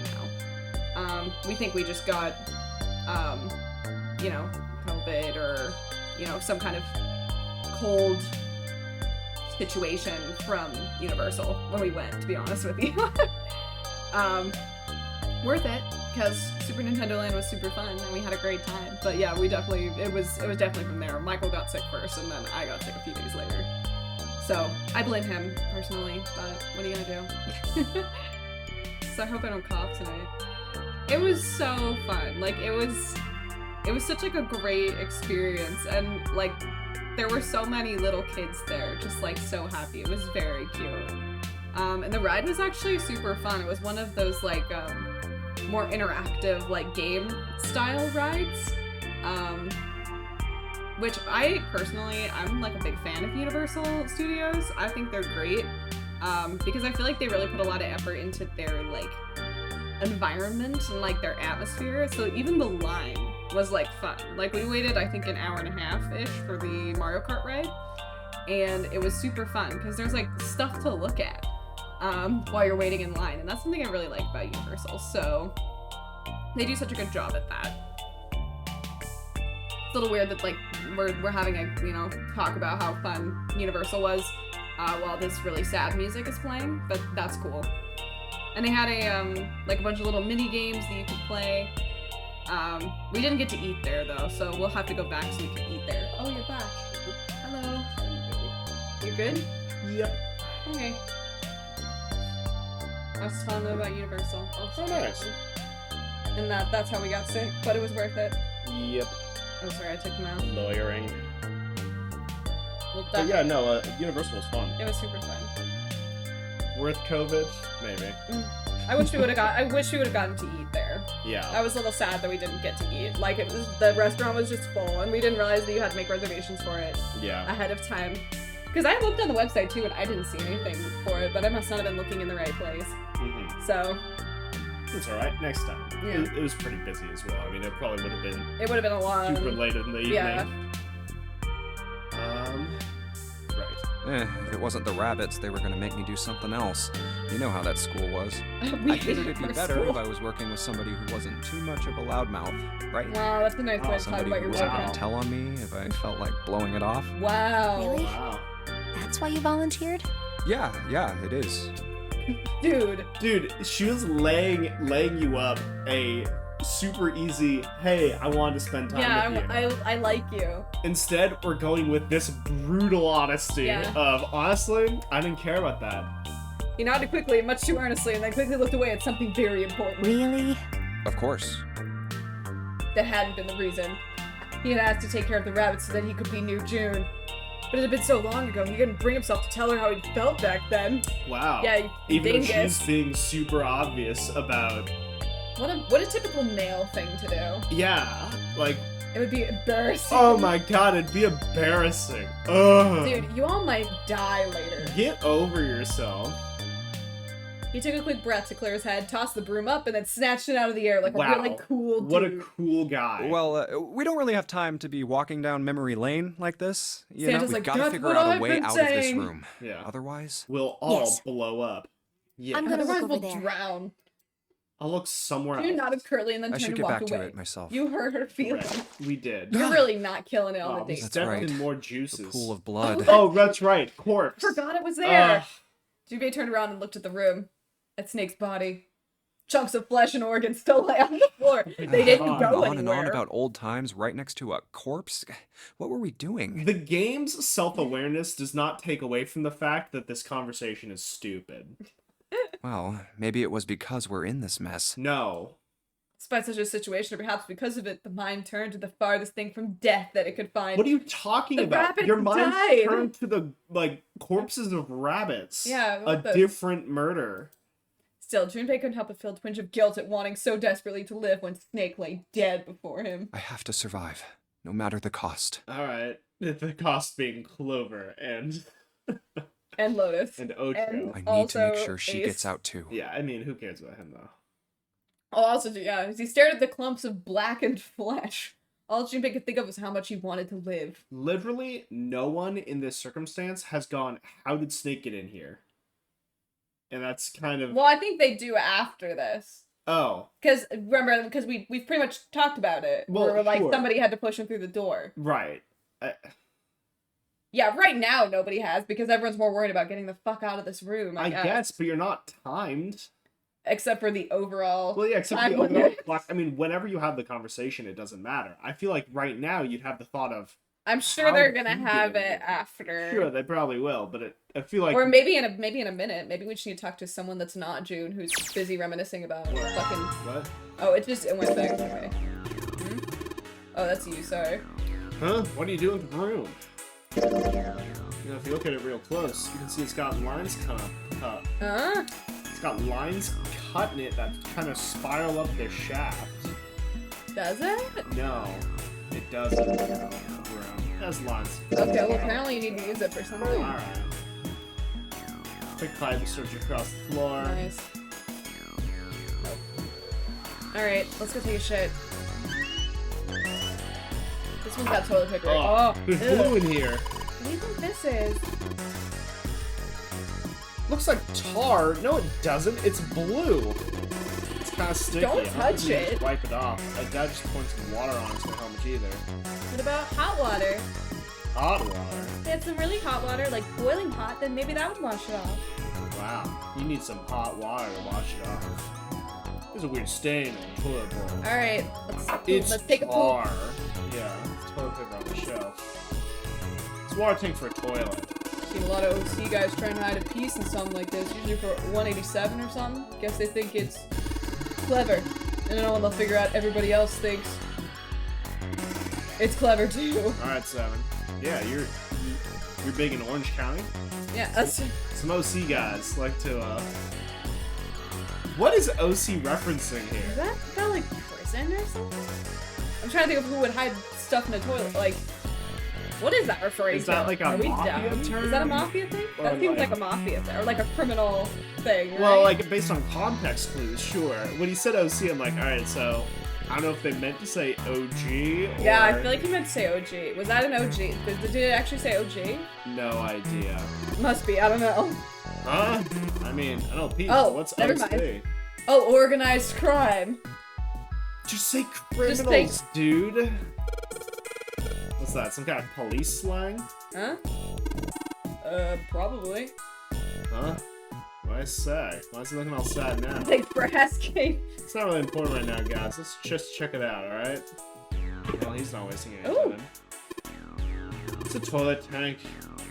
now. We think we just got, you know, COVID or, you know, some kind of cold situation from Universal when we went, to be honest with you. Worth it, because Super Nintendo Land was super fun and we had a great time. But yeah, it was definitely from there. Michael got sick first and then I got sick a few days later. So I blame him personally, but what are you gonna do? So I hope I don't cough tonight. It was so fun. Like, it was such like a great experience, and like there were so many little kids there, just like so happy. It was very cute. And the ride was actually super fun. It was one of those like more interactive, like, game style rides, which I personally, I'm like a big fan of Universal Studios. I think they're great, because I feel like they really put a lot of effort into their, like, environment and, like, their atmosphere. So even the line was, like, fun. Like, we waited, I think, an hour and a half-ish for the Mario Kart ride, and it was super fun, because there's, like, stuff to look at while you're waiting in line, and that's something I really like about Universal, so they do such a good job at that. It's a little weird that, like, we're having a, you know, talk about how fun Universal was while this really sad music is playing, but that's cool. And they had a, like, a bunch of little mini games that you could play. We didn't get to eat there, though, so we'll have to go back so we can eat there. Oh, you're back. Hello. You good? Yep. Okay. I was telling them about Universal. Oh, nice. And that's how we got sick, but it was worth it. Yep. Oh, sorry, I took them out. Lawyering. Well, But yeah, no, Universal was fun. it was super fun. Worth COVID? Maybe. I wish we would have gotten to eat there. Yeah. I was a little sad that we didn't get to eat. Like, the restaurant was just full, and we didn't realize that you had to make reservations for it Yeah. ahead of time. Because I looked on the website too, and I didn't see anything for it, but I must not have been looking in the right place. Mm-hmm. So It's alright, next time. Yeah. It was pretty busy as well. I mean, it probably would have been it would have been a lot. super late in the evening. Yeah. Right. If it wasn't the rabbits, they were gonna make me do something else. You know how that school was. We I figured it'd be our better school. if I was working with somebody who wasn't too much of a loudmouth, right? Wow, that's a nice way to talk Somebody about who your wasn't workout. gonna tell on me if I felt like blowing it off. Wow. Really? Wow. That's why you volunteered? Yeah, it is. Dude. Dude, she was laying you up a super easy, hey, I wanted to spend time with you. I like you. Instead, we're going with this brutal honesty Yeah. of, honestly, I didn't care about that. He nodded quickly and much too earnestly, and then quickly looked away at something very important. Really? Of course. That hadn't been the reason. He had asked to take care of the rabbits so that he could be near June. But it had been so long ago, he couldn't bring himself to tell her how he felt back then. Wow. Yeah, even though dingus. she's being super obvious about... What a typical male thing to do. Yeah, like... It would be embarrassing. Oh my god, it'd be embarrassing. Ugh. Dude, you all might die later. Get over yourself. He took a quick breath to clear his head, tossed the broom up, and then snatched it out of the air like Wow. a really cool dude. What a cool guy. Well, we don't really have time to be walking down memory lane like this. You know, Santa's we've like, got to "That's figure what out a I've way been out of this saying." room. Yeah. Otherwise, We'll all Yes. blow up. Yeah. I'm gonna Otherwise look we'll over there. drown. I'll look somewhere You else. nodded curtly and then I turned should and get walked back away. to it myself. You hurt her feelings. Right. We did. You're really not killing it on Oh, the we date. That's stepped right. in more The juices. pool of blood. Oh, that's right. Corpse. Forgot it was there. Ugh. Jubei turned around and looked at the room. At Snake's body. Chunks of flesh and organs still lay on the floor. They didn't On go on and on anywhere. about old times right next to a corpse. What were we doing? The game's self-awareness does not take away from the fact that this conversation is stupid. Well, maybe it was because we're in this mess. No. Despite such a situation, or perhaps because of it, the mind turned to the farthest thing from death that it could find. What are you talking The about? rabbits Your mind died. turned to the, like, corpses of rabbits. Yeah, A what the- different murder. Still, Junpei couldn't help but feel a twinge of guilt at wanting so desperately to live when Snake lay dead before him. I have to survive, no matter the cost. Alright. The cost being Clover and And Lotus. and Ocho. And- I need to make Also, sure she Ace. gets out too. Yeah, I mean, who cares about him, though? Oh, also, yeah, as he stared at the clumps of blackened flesh, all Junpei could think of was how much he wanted to live. Literally, no one in this circumstance has gone, how did Snake get in here? And that's kind of... Well, I think they do after this. Oh, Because, remember, because we've pretty much talked about it. Well, where, like, sure. somebody had to push him through the door. right. Yeah, right now nobody has, because everyone's more worried about getting the fuck out of this room, I guess. But you're not timed. Except for the overall... Well, yeah, except for time the overall limit. clock. I mean, whenever you have the conversation, it doesn't matter. I feel like right now you'd have the thought of, I'm sure How they're gonna he have did it it. after. sure, they probably will, but I feel like... Or maybe in a minute. Maybe we just need to talk to someone that's not June, who's busy reminiscing about fucking... What? Oh, it went back. Okay. Hmm? Oh, that's you, sorry. Huh? What are you doing with the broom? You know, if you look at it real close, you can see it's got lines cut. Huh? It's got lines cut in it that kind of spiral up the shaft. Does it? No, it doesn't. It has lines. Okay, well apparently you need to use it for something. Alright. Quick pipe search across the floor. Nice. Alright, let's go take a shit. This one's got toilet paper. Oh, there's ew. blue in here. What do you think this is? Looks like tar. No, it doesn't. It's blue. It's kind of sticky. Don't I don't touch think you it. just wipe it off. My dad just poured some water on it, so how much either. What about hot water? Hot water. If they had some really hot water, like boiling hot, then maybe that would wash it off. Wow. You need some hot water to wash it off. There's a weird stain on the toilet bowl. Alright, It's let's take a pool. tar. Yeah, it's toilet paper on the shelf. It's a water tank for a toilet. Seen a lot of OC guys trying to hide a piece in something like this, usually for 187 or something. Guess they think it's clever. And then when they'll figure out everybody else thinks it's clever too. Alright, 7. Yeah, you're big in Orange County? Yeah, that's... Some OC guys like to, What is OC referencing Is here? that about like prison or something? I'm trying to think of who would hide stuff in a toilet. Like, what is that referring to? Is that like a Are we mafia dumb? term? Is that a mafia thing? Or That seems like- like a mafia thing, or like a criminal thing, right? Well, like, based on context clues, sure. When he said OC, I'm like, alright, so... I don't know if they meant to say OG, or... Yeah, I feel like he meant to say OG. Was that an OG? Did it actually say OG? No idea. Must be, I don't know. Huh? I mean, I don't know, Pete, Oh, what's never OC? mind. Oh, organized crime. Just say criminals, dude. What's that, some kind of police slang? Huh? Probably. Huh? What I say? Why is it looking all sad now? Thanks for asking. It's not really important right now, guys. Let's just check it out, alright? Well, he's not wasting any Ooh. time. It's a toilet tank.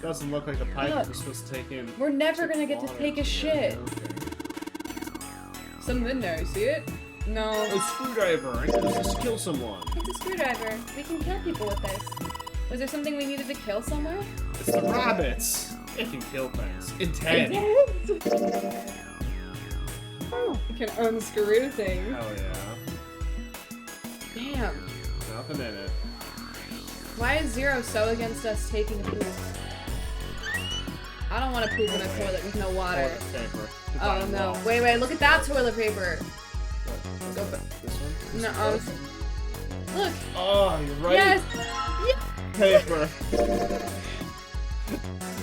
Doesn't look like the pipe Look. we're supposed to take in. We're never gonna get to water. take a shit. Okay. Something in there, see it? No. A screwdriver. I can just kill someone. It's a screwdriver. We can kill people with this. Was there something we needed to kill somewhere? It's the rabbits. It can kill things. In 10. You can unscrew things. Hell yeah. Damn. Nothing in it. Why is Zero so against us taking a poop? I don't want to poop in a toilet with no water. Toilet paper. Oh Divine no. law. Wait, look at that toilet paper. What? Go back. This one? No, look. Oh, you're right. Yes. Paper.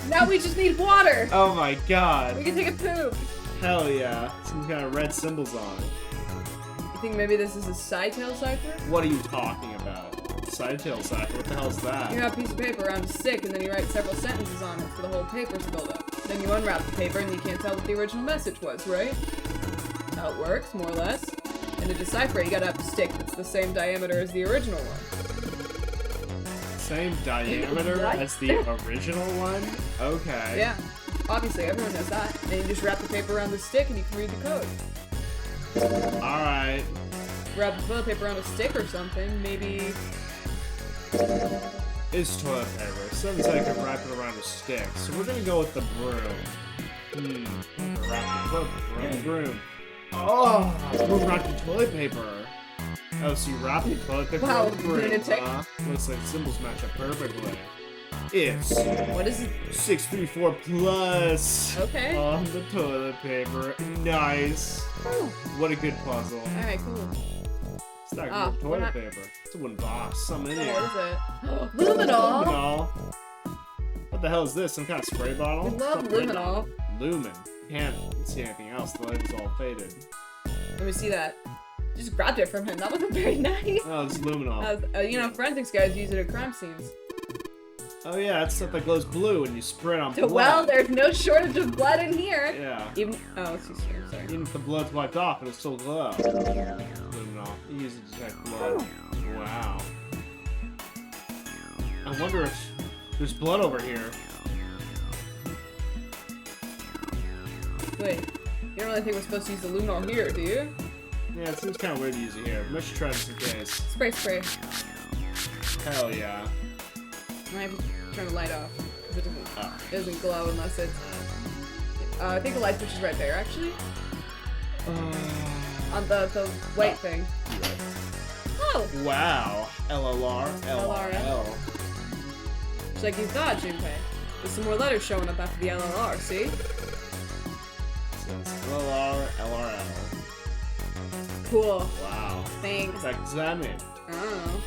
Now we just need water. Oh my We god. can take a poop. Hell yeah. Some kind of red symbols on it. You think maybe this is a side-tail cipher? What are you talking about? Sidetail cipher? What the hell's that? You have a piece of paper around a stick, and then you write several sentences on it for the whole paper to build up. Then you unwrap the paper, and you can't tell what the original message was, right? That's how it works, more or less. And to decipher it, you gotta have a stick that's the same diameter as the original one. Same diameter What? as the original one? Okay. Yeah. Obviously, everyone knows that. Then you just wrap the paper around the stick, and you can read the code. Alright. Wrap the toilet paper around a stick or something, maybe... It's toilet paper. Sounds like I wrap it around a stick. So we're gonna go with the broom. Wrap the toilet paper around the broom. Oh! We're wrapping toilet paper. Oh, so you wrap the toilet paper Wow, around the broom, lunatic. huh? Looks like symbols match up perfectly. It's What is it? 634 plus Okay. on the toilet paper. Nice. What a good puzzle. Alright, cool. It's not Ah, good what toilet paper. It's a wooden box. Something in Oh, here. what is it? Luminol! Luminol. What the hell is this? Some kind of spray bottle? We love Something written luminol. on it. Lumen. Can't see anything else. The light is all faded. Let me see that. Just grabbed it from him. That wasn't very nice. Oh, this is luminol. You know, forensics guys use it at crime scenes. Oh yeah, it's stuff that glows blue and you spray it on blood. Well, there's no shortage of blood in here. Yeah. Even let's see here. Sorry. Even if the blood's wiped off, it'll still glow. Luminol. You use it to detect blood. Wow. I wonder if there's blood over here. Wait, you don't really think we're supposed to use the luminol here, do you? Yeah, it seems kind of weird to use it here. Let's try this in case. Spray. Hell yeah. I have to turn the light off because Oh. it doesn't glow unless it's. I think the light switch is right there, actually, on the white thing. Oh, Wow. LLR. LRL. just like you thought, Junpei. There's some more letters showing up after the LLR. See? Says LLR, LRL. Cool. Wow. Thanks. What the heck does that mean? I don't know.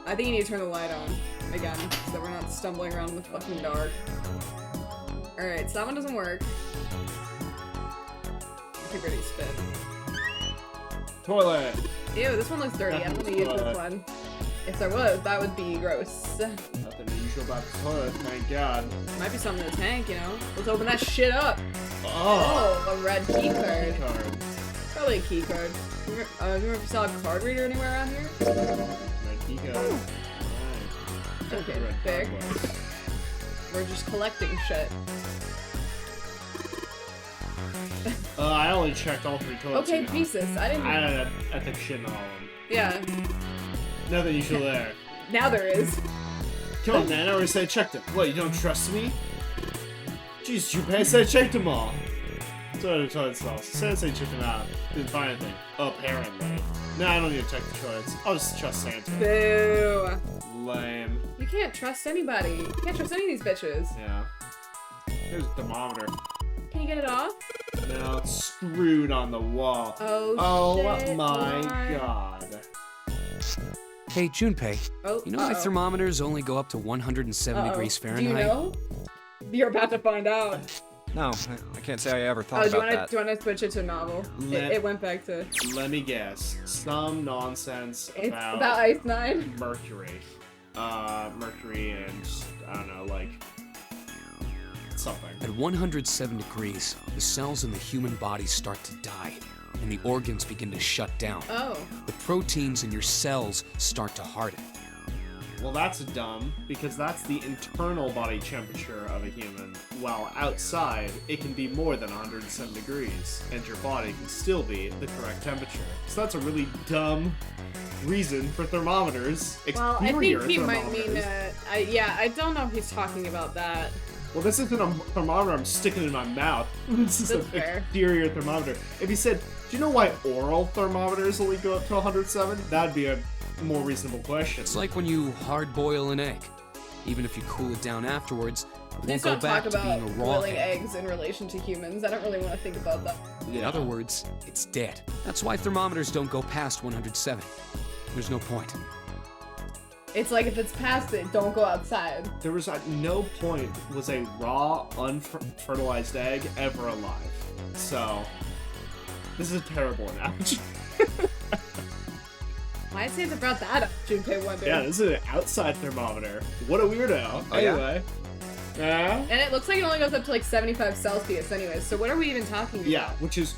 I think you need to turn the light on again, so that we're not stumbling around in the fucking dark. Alright, so that one doesn't work. Keep ready to spit. Toilet. Ew, this one looks dirty. I don't want to use this one. If there was, that would be gross. Nothing unusual about the toilet, thank God. Might be something in the tank, you know? Let's open that shit up. Oh! Oh, a red key card. Card. Probably a key card. You remember if you saw a card reader anywhere around here? Red key card. Alright. Okay, Red there. card was. We're just collecting shit. I only checked all 3 toilets. Okay, you know. pieces. I didn't. I took shit in all of them. Yeah. Nothing usual there. Now there is. Come on, man. I already said I checked them. What, you don't trust me? Jeez, Junpei, I said I checked them all. So the toilet stalls. Said I checked them out. Didn't find anything. Apparently. Nah, I don't need to check the toilets. I'll just trust Santa. Boo. Lame. You can't trust anybody. You can't trust any of these bitches. Yeah. There's a thermometer. Can you get it off? Now it's screwed on the wall. Oh, shit. My Why? God. Hey, Junpei. Oh, You know my thermometers only go up to 107 degrees Do Fahrenheit? you know? You're about to find out. No, I can't say I ever thought Oh, do you about want that. to switch it to novel? Let- It went back to. Let me guess. Some nonsense It's about, about Ice 9. Mercury. Mercury and, I don't know, like, something. At 107 degrees, the cells in the human body start to die, and the organs begin to shut down. Oh. The proteins in your cells start to harden. Well, that's dumb, because that's the internal body temperature of a human, while outside, it can be more than 107 degrees, and your body can still be the correct temperature. So that's a really dumb reason for thermometers. Well, I Exterior think he might thermometers. mean, yeah, I don't know if he's talking about that. Well, this isn't a thermometer I'm sticking in my mouth. This is That's an fair. exterior thermometer. If he said, do you know why oral thermometers only go up to 107? That'd be a more reasonable question. It's like when you hard-boil an egg. Even if you cool it down afterwards, it won't Please go don't back talk to about being a raw boiling egg. eggs in relation to humans. I don't really want to think about that. In other words, it's dead. That's why thermometers don't go past 107. There's no point. It's like if it's past it, don't go outside. There was at no point was a raw, unfertilized egg ever alive. So, this is a terrible analogy. Why say they brought that up, Junpei wondered. Yeah, this is an outside thermometer. What a weirdo. Oh, yeah? Anyway. Yeah? And it looks like it only goes up to like 75 Celsius anyways, so what are we even talking about? Yeah, which is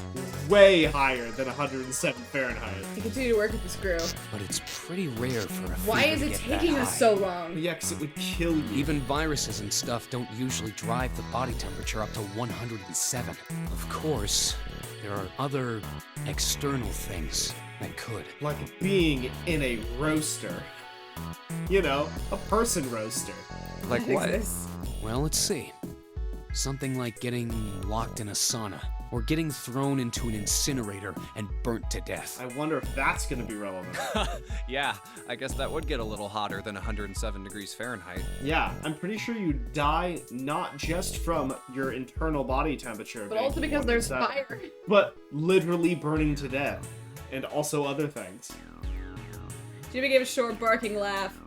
way higher than 107 Fahrenheit. You continue to work with the screw. But it's pretty rare for a Why fever is to it get that taking us high. so long? Yeah, because it would kill you. Even viruses and stuff don't usually drive the body temperature up to 107. Of course, there are other external things that could. Like being in a roaster. You know, a person roaster. Like That what? exists. Well, let's see. Something like getting locked in a sauna, or getting thrown into an incinerator and burnt to death. I wonder if that's going to be relevant. Yeah, I guess that would get a little hotter than 107 degrees Fahrenheit. Yeah, I'm pretty sure you die not just from your internal body temperature, But also because there's 107, fire. but literally burning to death, and also other things. Jimmy gave a short barking laugh.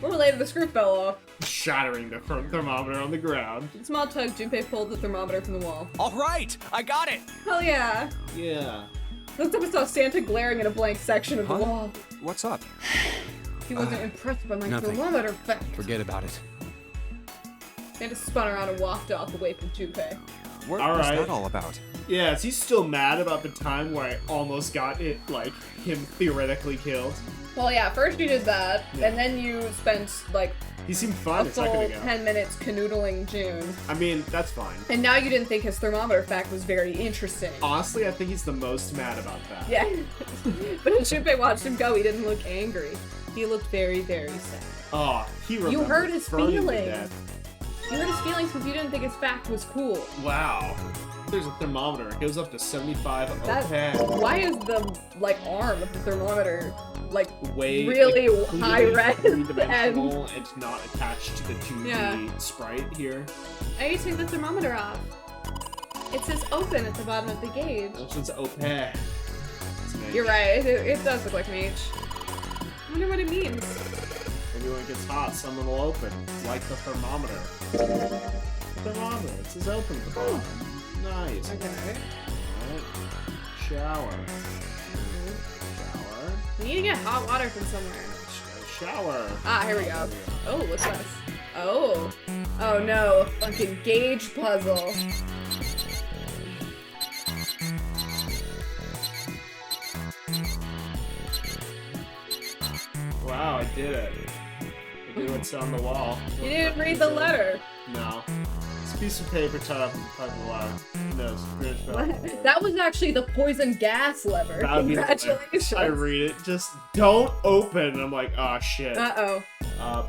When later the screw fell off. Shattering the thermometer on the ground. With a small tug, Junpei pulled the thermometer from the wall. All right, I got it. Hell yeah! Yeah. Looked up and saw Santa glaring at a blank section of the Huh? wall. What's up? He wasn't impressed by my nothing. thermometer fact. Forget about it. Santa spun around and walked off away from Junpei. What All was right. that all about? Yeah, is he still mad about the time where I almost got it, like, him theoretically killed? Well, yeah, first you did that, Yeah. and then you spent, like, He seemed a fine a second full ago. 10 minutes canoodling June. I mean, that's fine. And now you didn't think his thermometer fact was very interesting. Honestly, I think he's the most mad about that. Yeah. But when Junpei watched him go, he didn't look angry. He looked very, very sad. Oh, he remembers hurt his burning to feelings. death. You hurt his feelings because you didn't think his fact was cool. Wow. There's a thermometer. It goes up to 75. That, Okay. why is the, like, arm of the thermometer, like, Way really like, high res and... three-dimensional and not attached to the 2D Yeah. sprite here. I need to take the thermometer off. It says open at the bottom of the gauge. This one's opaque. You're right, it does look like mage. I wonder what it means. Maybe when it gets hot, someone will open. Like the thermometer. The thermometer. It says open at the bottom. Nice. Okay. Alright. Shower. Shower. We need to get hot water from somewhere. Shower. Ah, here we go. Oh, what's this? Oh. Oh no, a fucking gauge puzzle. Wow, I did it. I did what's on the wall. You didn't read the letter. No. It's a piece of paper tied up in the pipe of the wire. No, British fell. That was actually the poison gas lever. That would be Congratulations. I read it. Just don't open. And I'm like, oh shit. Uh-oh.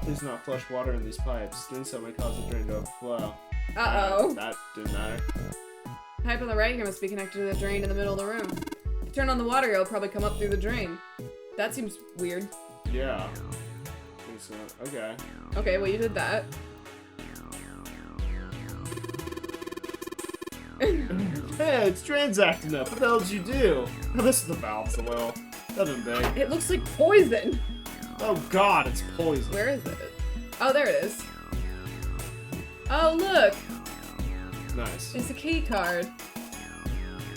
Please not flush water in these pipes. Doing so may cause the drain to overflow. Uh-oh. That didn't matter. Pipe on the right here must be connected to the drain in the middle of the room. If you turn on the water, it'll probably come up through the drain. That seems weird. Yeah. I think so. Okay. Okay, well you did that. Hey, it's transacting up. What the hell did you do? Oh, this is the valves a little. Nothing big. It looks like poison. Oh god, it's poison. Where is it? Oh, there it is. Oh, look. Nice. It's a key card.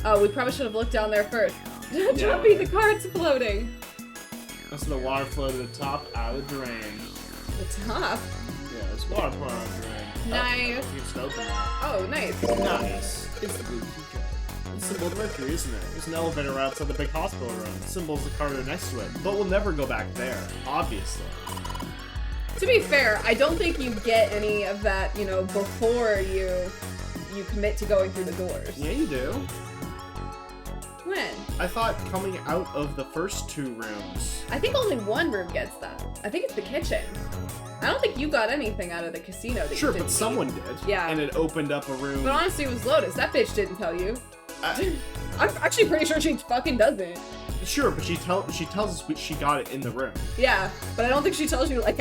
Oh, we probably should have looked down there first. Yeah. Jumpy, the card's floating. That's the water flow to the top, out of the drain. The top? Yeah, there's water pouring on the drain. Nice. You just open that. Oh, nice. Nice. It's the blue key card. It's the symbol of Mercury, isn't it? There's an elevator outside the big hospital room. The symbol's the corridor next to it. But we'll never go back there, obviously. To be fair, I don't think you get any of that, you know, before you commit to going through the doors. Yeah, you do. When? I thought coming out of the first 2 rooms. I think only one room gets that. I think it's the kitchen. I don't think you got anything out of the casino that Sure, you didn't but someone need. did. Yeah. And it opened up a room. But honestly, it was Lotus. That bitch didn't tell you. I- I'm actually pretty sure she fucking doesn't. Sure, but she tells us she got it in the room. Yeah, but I don't think she tells you, like,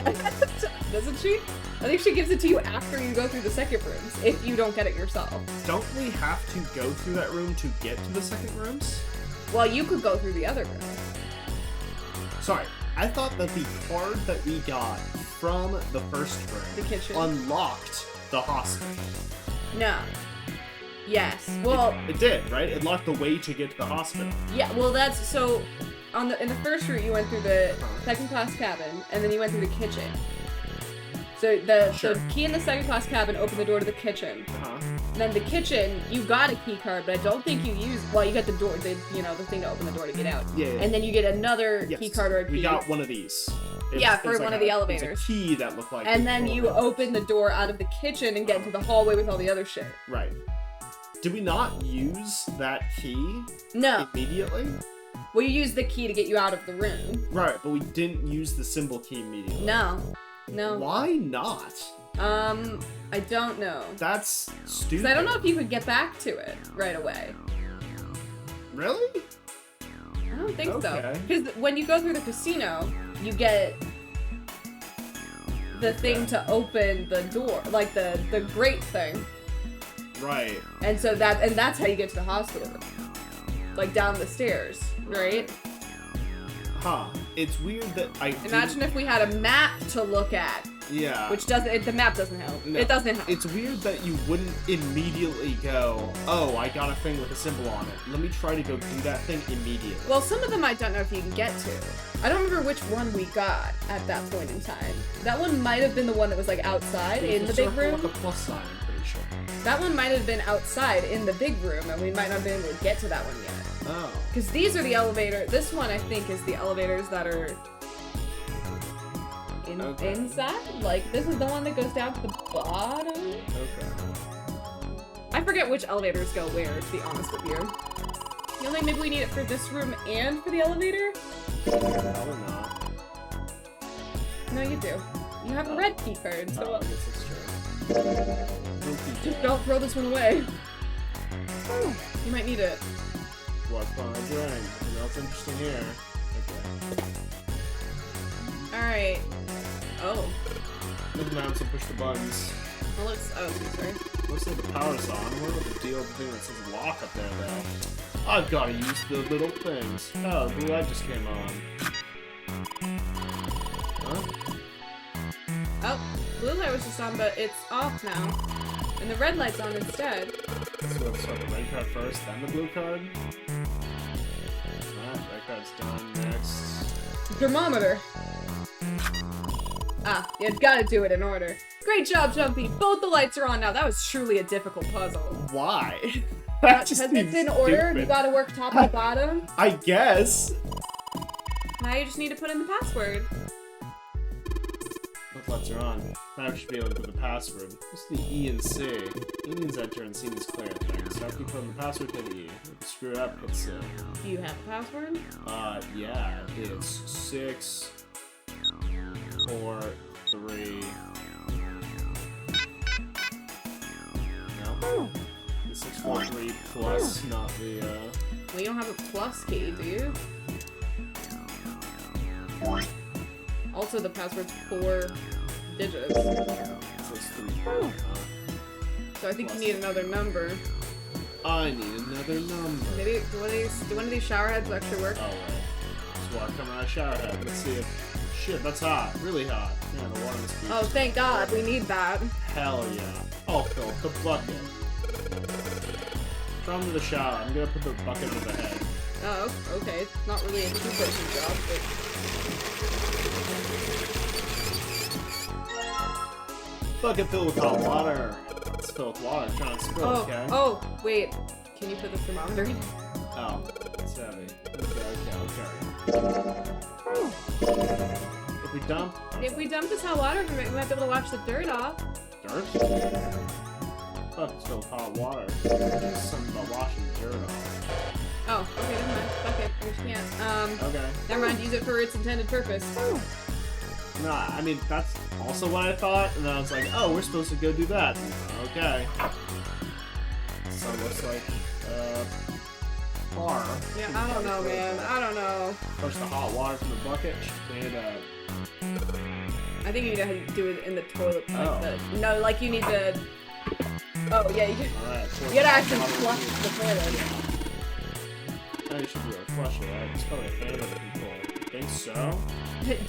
doesn't she? I think she gives it to you after you go through the second rooms, if you don't get it yourself. Don't we have to go through that room to get to the second rooms? Well, you could go through the other room. Sorry, I thought that the card that we got from the first room The kitchen. unlocked the hospital. No. Yes. Well, It did, right? It locked the way to get to the hospital. yeah, well, that's, so, in the first route, you went through the second class cabin, and then you went through the kitchen. So Sure. the key in the second class cabin opened the door to the kitchen. Uh-huh. And then the kitchen, you got a key card, but I don't think you used, well, you got the door, the thing to open the door to get out. Yeah. And then you get another Yes. key card or a key. We got one of these. Yeah, for was one like of the it was elevators. a key that looked like. And it then was you over. open the door out of the kitchen and get into the hallway with all the other shit. Right. Did we not use that key No. immediately? Well, you use the key to get you out of the room. Right, but we didn't use the symbol key immediately. No. No. Why not? I don't know. That's stupid. 'Cause I don't know if you could get back to it right away. Really? I don't think so. Okay. Because when you go through the casino, you get the thing to open the door, like the grate thing. Right. And so that's how you get to the hospital room. Like down the stairs, right? Huh. It's weird that I Imagine if we had a map to look at, Yeah. which doesn't, the map doesn't help. No. It doesn't help. It's weird that you wouldn't immediately go, oh, I got a thing with a symbol on it. Let me try to go do that thing immediately. Well, some of them I don't know if you can get to. I don't remember which one we got at that point in time. That one might have been the one that was like outside in the big room. With a plus sign, I'm pretty sure. That one might have been outside in the big room, and we might not have been able to get to that one yet. Oh. Because these are the elevator. This one, I think, is the elevators that are Okay. inside. Like, this is the one that goes down to the bottom. Okay. I forget which elevators go where, to be honest with you. You know, like, maybe we need it for this room and for the elevator? Probably not. No, you do. You have a red key card, so Oh, I guess that's true. just don't throw this one away. Oh, you might need it. What's my drink? Anything else interesting here? Okay. Alright. Oh. Look at the mouse and push the buttons. Well, looks. Oh, sorry. Looks like the power's on. What about the deal with the thing that says lock up there, though? I've got to use the little things. Oh, the blue light just came on. Huh? Oh, blue light was just on, but it's off now. And the red light's on instead. So let's start the red card first, then the blue card. Alright, red card's done. Next. Thermometer. Ah, you gotta do it in order. Great job, Jumpy. Both the lights are on now. That was truly a difficult puzzle. Why? That just Because it's seems in order, you stupid. gotta work top to bottom. I guess. Now you just need to put in the password. Both lights are on. Now we should be able to put the password. What's the E and C? E means enter and C means clear things. So after you put in the password, hit E. If you screw it up, hit C. Do you have a password? Yeah. It's 6, 4, 3. No? The 6, 4, 3 plus, not the, Well, you don't have a plus key, do you? Also, the password's 4 digits. so it's 3. So I think you need another number. I need another number. Maybe do one of these shower heads actually work? Oh, wait. Just water coming out of the shower head. Let's see if... Shit, that's hot. Really hot. Yeah, the water must be... Oh, thank God, we need that. Hell yeah. I'll fill up the bucket. Throw him to the shower. I'm gonna put the bucket under the head. Oh, okay. It's not really a two-person job, but... Bucket filled with hot water. It's filled with water. Trying to spill, Oh, okay? oh, wait. Can you put the thermometer in? Oh, it's heavy. Okay. If we dump... If we dump this hot water, we might be able to wash the dirt off. Dirt? Bucket's filled with hot water. There's something about washing dirt off. Oh, okay, never mind. Fuck it. We can't. Okay. Never mind. Use it for its intended purpose. No, I mean, that's also what I thought, and then I was like, oh, we're supposed to go do that. Okay. So it looks like, bar. Yeah, I don't know, man. I don't know. Push the hot water from the bucket, and, I think you need to do it in the toilet. Oh. No, like you need to. Oh yeah, you can. alright. You gotta actually flush the toilet. Now you should be able to flush it, right? It's probably a fan of people. Think so?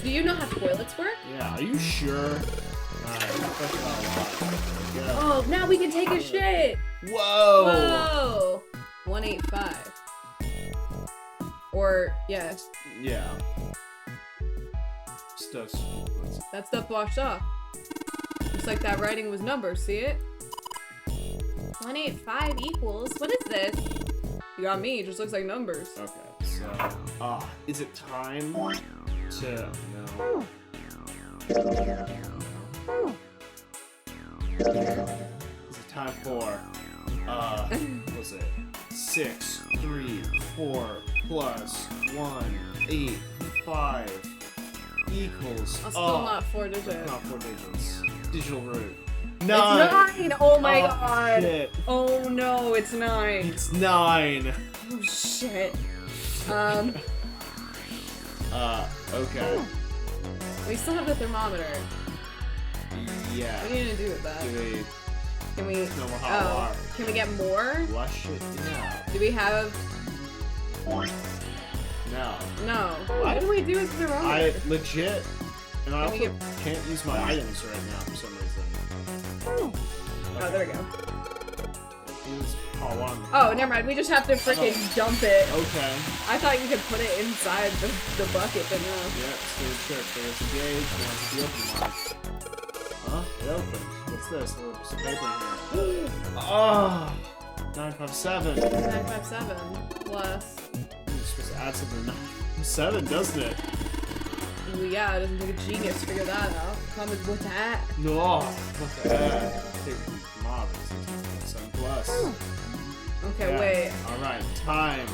Do you know how toilets work? Yeah, are you sure? Alright, push it out a lot. There we go. Oh, now we can take a shit. Whoa! Whoa! 185. Or yeah, Yeah. Stuff's... that stuff washed off. Looks like that writing was numbers. See it? 185 equals. What is this? You got me. It just looks like numbers. Okay, so... is it time to... No. Is it time for... what's it? 6, 3, 4, plus 1, 8, 5 equals... I'll still not 4 digits. Not 4 digits. Digital root. It's 9! Oh my Oh, god! shit. Oh no, it's 9. It's 9. Oh shit. Okay. We still have the thermometer. Yeah. What are you gonna do with that? Do we Can we? no more hot water? Can we get more? Flush it? Do we have? No. No. What do we do with the thermometer? I legit, and I Can we also can't use my items right now for some reason. Oh, there we go. Use hot water. Oh, never mind. We just have to freaking dump it. Okay. I thought you could put it inside the bucket, but no. Yeah, still trick. There's a gauge. There's the open mark. Huh? It opens. What's this? There's some paper in here. Oh! 957. 957 plus. You're supposed to add something to 957, doesn't it? Well, yeah, it doesn't take a genius to figure that out. Comment what's that? No. What the heck? Take mom. 7 plus. Okay, Yeah. wait. Alright, time.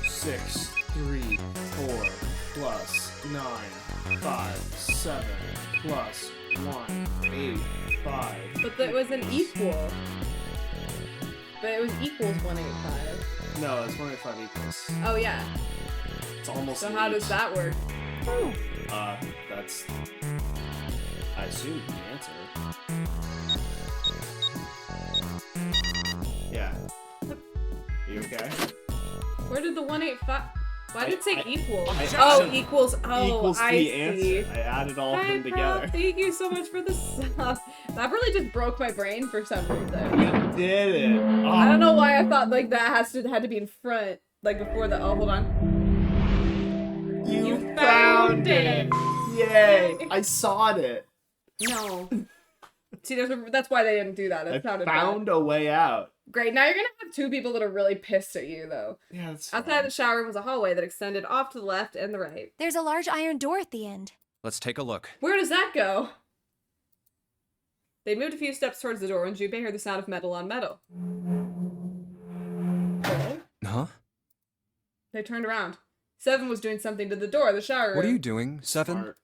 6, 3, 4, plus 9, 5, 7, plus 1, 8, 5. But that was an equal. But it was equals 185. No, it's 185 equals. Oh yeah. It's almost So how does that work? That's... I assume the answer. Yeah. Are you okay? Where did the 185? Why did it say equals? I- Equals. Oh, equals I the see. answer. I added all of Hi, them bro. together. Thank you so much for the sub. That really just broke my brain for some reason. You did it. Oh, I don't know why I thought like that had to be in front, like before the. Oh, hold on. You found it. Yay! I saw it. No. See, that's why they didn't do that. I That sounded found bad. a way out. Great. Now you're gonna have 2 people that are really pissed at you, though. Yeah, that's Outside the shower room was a hallway that extended off to the left and the right. There's a large iron door at the end. Let's take a look. Where does that go? They moved a few steps towards the door when Junpei heard the sound of metal on metal. Okay. Huh? They turned around. Seven was doing something to the door of the shower room. What are you doing, Seven? Smart.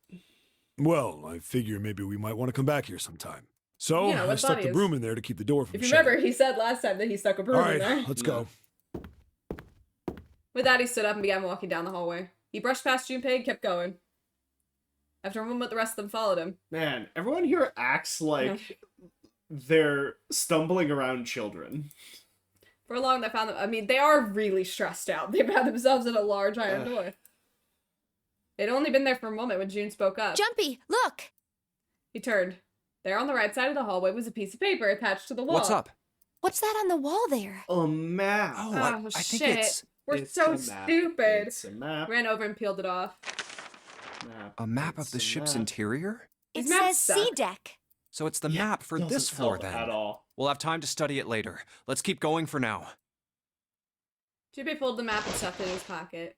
Well, I figure maybe we might want to come back here sometime. So, You know, I what stuck thought the is. broom in there to keep the door from If you shutting. remember, he said last time that he stuck a broom All in there. right, let's go. With that, he stood up and began walking down the hallway. He brushed past Junpei and kept going. After a moment, the rest of them followed him. Man, everyone here acts like they're stumbling around children. For long, they found them. I mean, they are really stressed out. They found themselves in a large iron door. They'd only been there for a moment when June spoke up. Jumpy, look! He turned. There on the right side of the hallway was a piece of paper attached to the wall. What's up? What's that on the wall there? A map. Oh, Oh, I think shit. it's We're It's so a map. stupid. It's a map. Ran over and peeled it off. Map. a map of It's the a ship's map. interior? It These maps says C suck. deck. So it's the Yeah, map for doesn't this floor help then. at all. We'll have time to study it later. Let's keep going for now. Junpei folded the map and stuffed it in his pocket.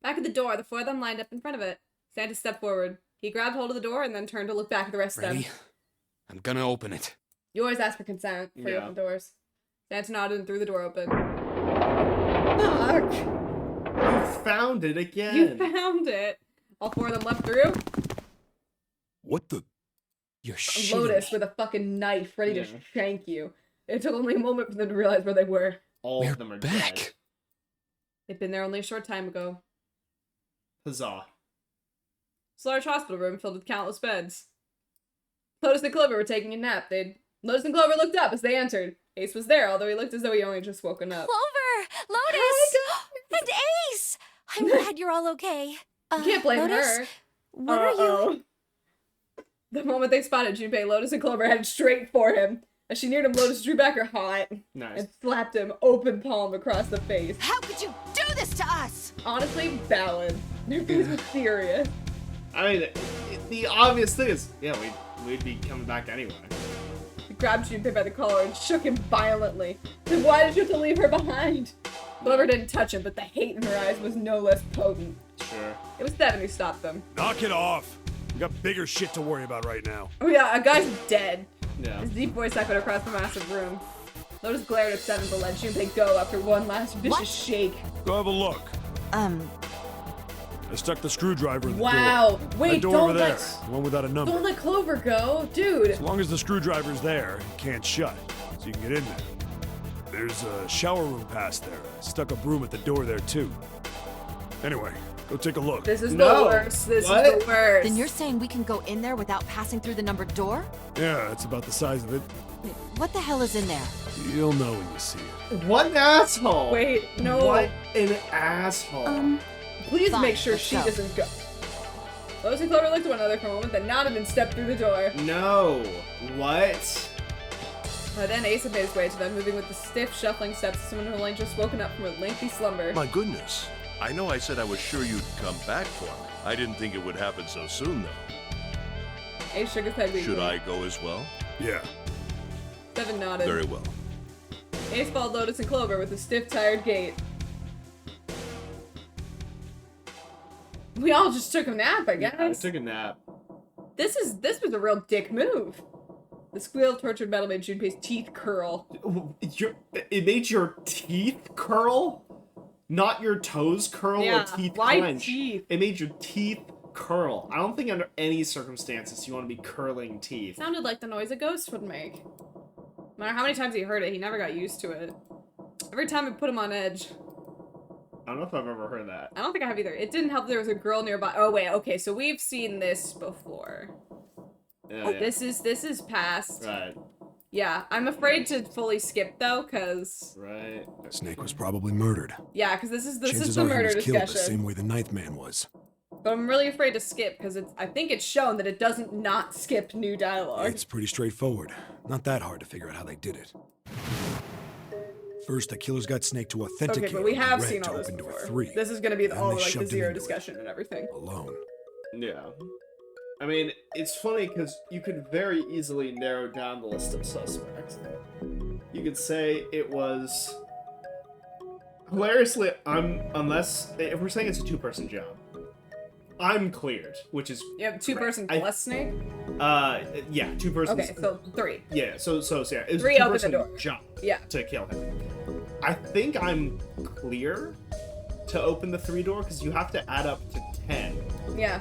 Back at the door, the four of them lined up in front of it. Santa stepped forward. He grabbed hold of the door and then turned to look back at the rest of Ready? them. I'm gonna open it. You always ask for consent for your Yeah. open doors. Santa nodded and threw the door open. Fuck! You found it again. You found it! All four of them left through. What the? You're A shitting Lotus me. with a fucking knife ready to Yeah. shank you. It took only a moment for them to realize where they were. All We're of them are back. dead. They'd been there only a short time ago. Huzzah. It's a large hospital room filled with countless beds. Lotus and Clover were taking a nap. Lotus and Clover looked up as they entered. Ace was there, although he looked as though he only just woken up. Clover! Lotus! And Ace! I'm glad you're all okay. You can't blame Lotus, her. What are you... Uh-oh. The moment they spotted Junpei, Lotus and Clover headed straight for him. As she neared him, Lotus drew back her hat Nice. and slapped him open palm across the face. How could you do this to us? Honestly, valid. Their face was serious. I mean, the obvious thing is, yeah, we'd be coming back anyway. He grabbed Junpei by the collar and shook him violently. Then why did you have to leave her behind? Clover didn't touch him, but the hate in her eyes was no less potent. Sure. It was Devin who stopped them. Knock it off. We got bigger shit to worry about right now. Oh yeah, a guy's dead. Yeah. His deep voice echoed across the massive room. Lotus glared at Seven but let Junpei go after one last vicious What? shake. Go have a look. I stuck the screwdriver in the door. Wow! Wait, That door don't over there. let The one without a number. don't let Clover go, dude. As long as the screwdriver's there, it can't shut, so you can get in there. There's a shower room past there. I stuck a broom at the door there too. Anyway, go take a look. This is No. the worst. This What? is the worst. Then you're saying we can go in there without passing through the numbered door? Yeah, it's about the size of it. What the hell is in there? You'll know when you see it. What an asshole! Wait, no. What an asshole. Please Fine, make sure let's she go. doesn't go. Lotus and Clover looked at one another for a moment, then nodded and stepped through the door. No. What? Then Ace made his way to them, moving with the stiff, shuffling steps of someone who had only just woken up from a lengthy slumber. My goodness. I know I said I was sure you'd come back for me. I didn't think it would happen so soon, though. Ace shook his head weakly. Should I go as well? Yeah. Seven nodded. Very well. Ace followed Lotus and Clover with a stiff, tired gait. We all just took a nap, I I guess. took a nap. This was a real dick move. The squeal of tortured metal made Junpei's teeth curl. It made your teeth curl? Not your toes curl Yeah, or teeth why clench. teeth? It made your teeth curl. I don't think under any circumstances you want to be curling teeth. Sounded like the noise a ghost would make. No matter how many times he heard it, he never got used to it. Every time it put him on edge. I don't know if I've ever heard that. I don't think I have either. It didn't help there was a girl nearby. Oh wait, okay, so we've seen this before. Yeah, yeah. This is past. Right. Yeah, I'm afraid to fully skip though, cause Right. Snake was probably murdered. yeah, cause this is Chances the are he murder was killed the discussion. same way the ninth man was. But I'm really afraid to skip because I think it's shown that it doesn't not skip new dialogue. It's pretty straightforward. Not that hard to figure out how they did it. First, the killers got Snake to authenticate Okay, but we on have red seen to all this open door before. 3. This is gonna be Then all they like the shoved him zero into it. discussion and everything. Alone. Yeah. I mean, it's funny because you could very easily narrow down the list of suspects. You could say it was... Hilariously, unless... If we're saying it's a two-person job, I'm cleared, which is... You have two great. person plus Snake? Yeah, two persons. Okay, so three. Yeah, so yeah, it was Three a open the two-person door. job Yeah. to kill him. I think I'm clear to open the 3 door because you have to add up to 10 Yeah.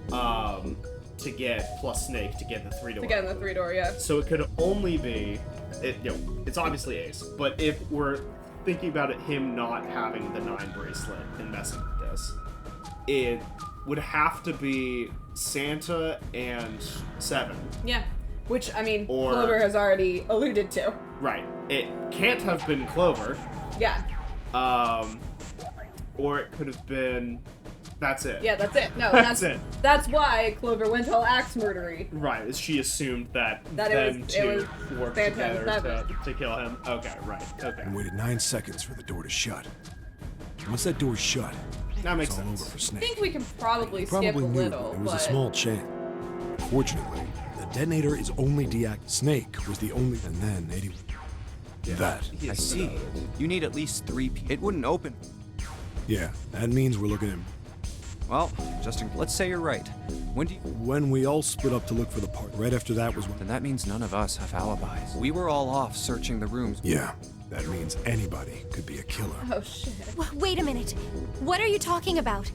to get plus Snake to get the 3 door. To get in the 3 door, yeah. So it could only be it's obviously Ace, but if we're thinking about it, him not having the 9 bracelet and messing with this, it would have to be Santa and 7. Yeah. Which, I mean, Or- Clover has already alluded to. Right. It can't have been Clover. Yeah. Or it could have been... That's it. Yeah, that's it. No, That's it. That's why Clover went all axe murdery. Right, is she assumed that That them it two was worked Santa and together Seven. to kill him? Okay, right. Okay. And waited 9 seconds for the door to shut. Once that door's shut, That makes it's all sense. over for I Snake. think we can probably skip Probably a knew, little, but it was but a small chance. Unfortunately, the detonator is only Snake was the only, and then 81. That. I see. You need at least 3 It wouldn't open. Yeah, that means we're looking at Well, Justin, let's say you're right. when we all split up to look for the part. Right after that was when. Then that means none of us have alibis. We were all off searching the rooms. Yeah, that means anybody could be a killer. Oh shit. Wait a minute. What are you talking about?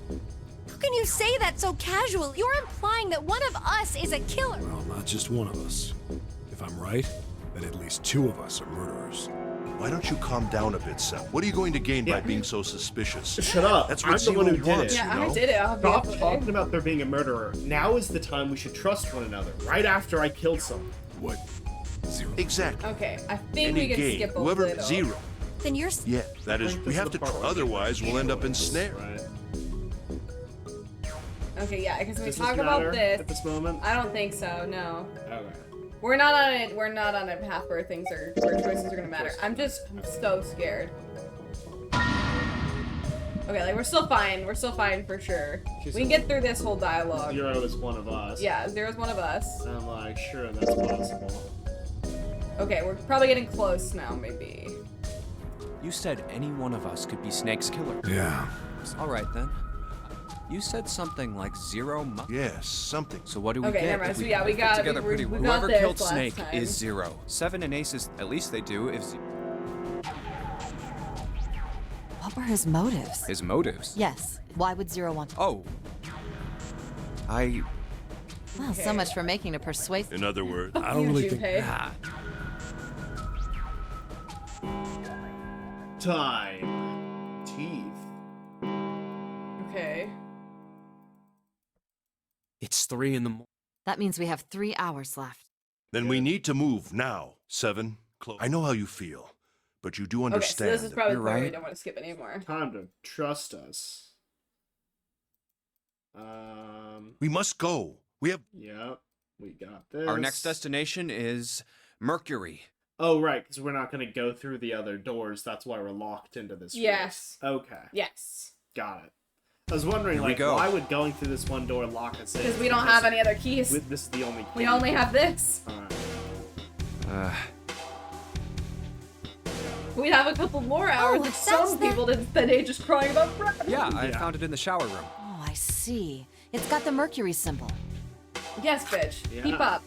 How can you say that so casually? You're implying that one of us is a killer. Well, not just one of us. If I'm right, then at least 2 of us are murderers. Why don't you calm down a bit, Seth? What are you going to gain by being so suspicious? Shut up. That's I'm what the one who Zero did wants, it. Yeah, you know? I did it, Stop obviously. talking about there being a murderer. Now is the time we should trust one another. Right after I killed someone. What? 0. Exactly. Okay, I think Any we can game, skip a whoever little. 0. Then you're. Yeah, that is. This We is have the to. part where we Otherwise, get we'll end up choice, ensnared. Right. Okay, yeah, because when we Does this talk matter about this, at this moment? I don't think so. No, Okay. we're not on it. We're not on a path where where choices are gonna matter. I'm so scared. Okay, like we're still fine. We're still fine for sure. We can get through this whole dialogue. 0 is one of us. Yeah, 0's one of us. And I'm like, sure, that's possible. Okay, we're probably getting close now, maybe. You said any one of us could be Snake's killer. Yeah. All right, then. You said something like 0 Yes, something. So what do we Okay, get? never mind. if So yeah, we fit got- together we pretty got Whoever this killed last Snake time. is 0. 7 and Aces, at least they do. If What were his motives? his motives. Yes. Why would Zero want? Oh. I. Well, so much for making a persuasive. In other words, I don't really think. Junpei. Ah. Time. Teeth. Okay. It's 3 in the morning. That means we have 3 hours left. then we need to move now. 7. Close. I know how you feel, but you do Okay, so understand. this is probably You're where we right. don't want to skip anymore. Time to trust us. We must go. We have. Yep. We got this. Our next destination is Mercury. Oh, right, because we're not going to go through the other doors. That's why we're locked into this room. Yes. Okay. Yes. Got it. I was wondering, Here we like, go. why would going through this one door lock us in? Because we don't have any other keys. This is the only key. We only have this. Alright. We'd have a couple more hours Oh, if that's some the- people didn't spend ages crying about bread. Yeah, I Yeah. found it in the shower room. Oh, I see. It's got the Mercury symbol. Yes, bitch. Yeah. Keep up.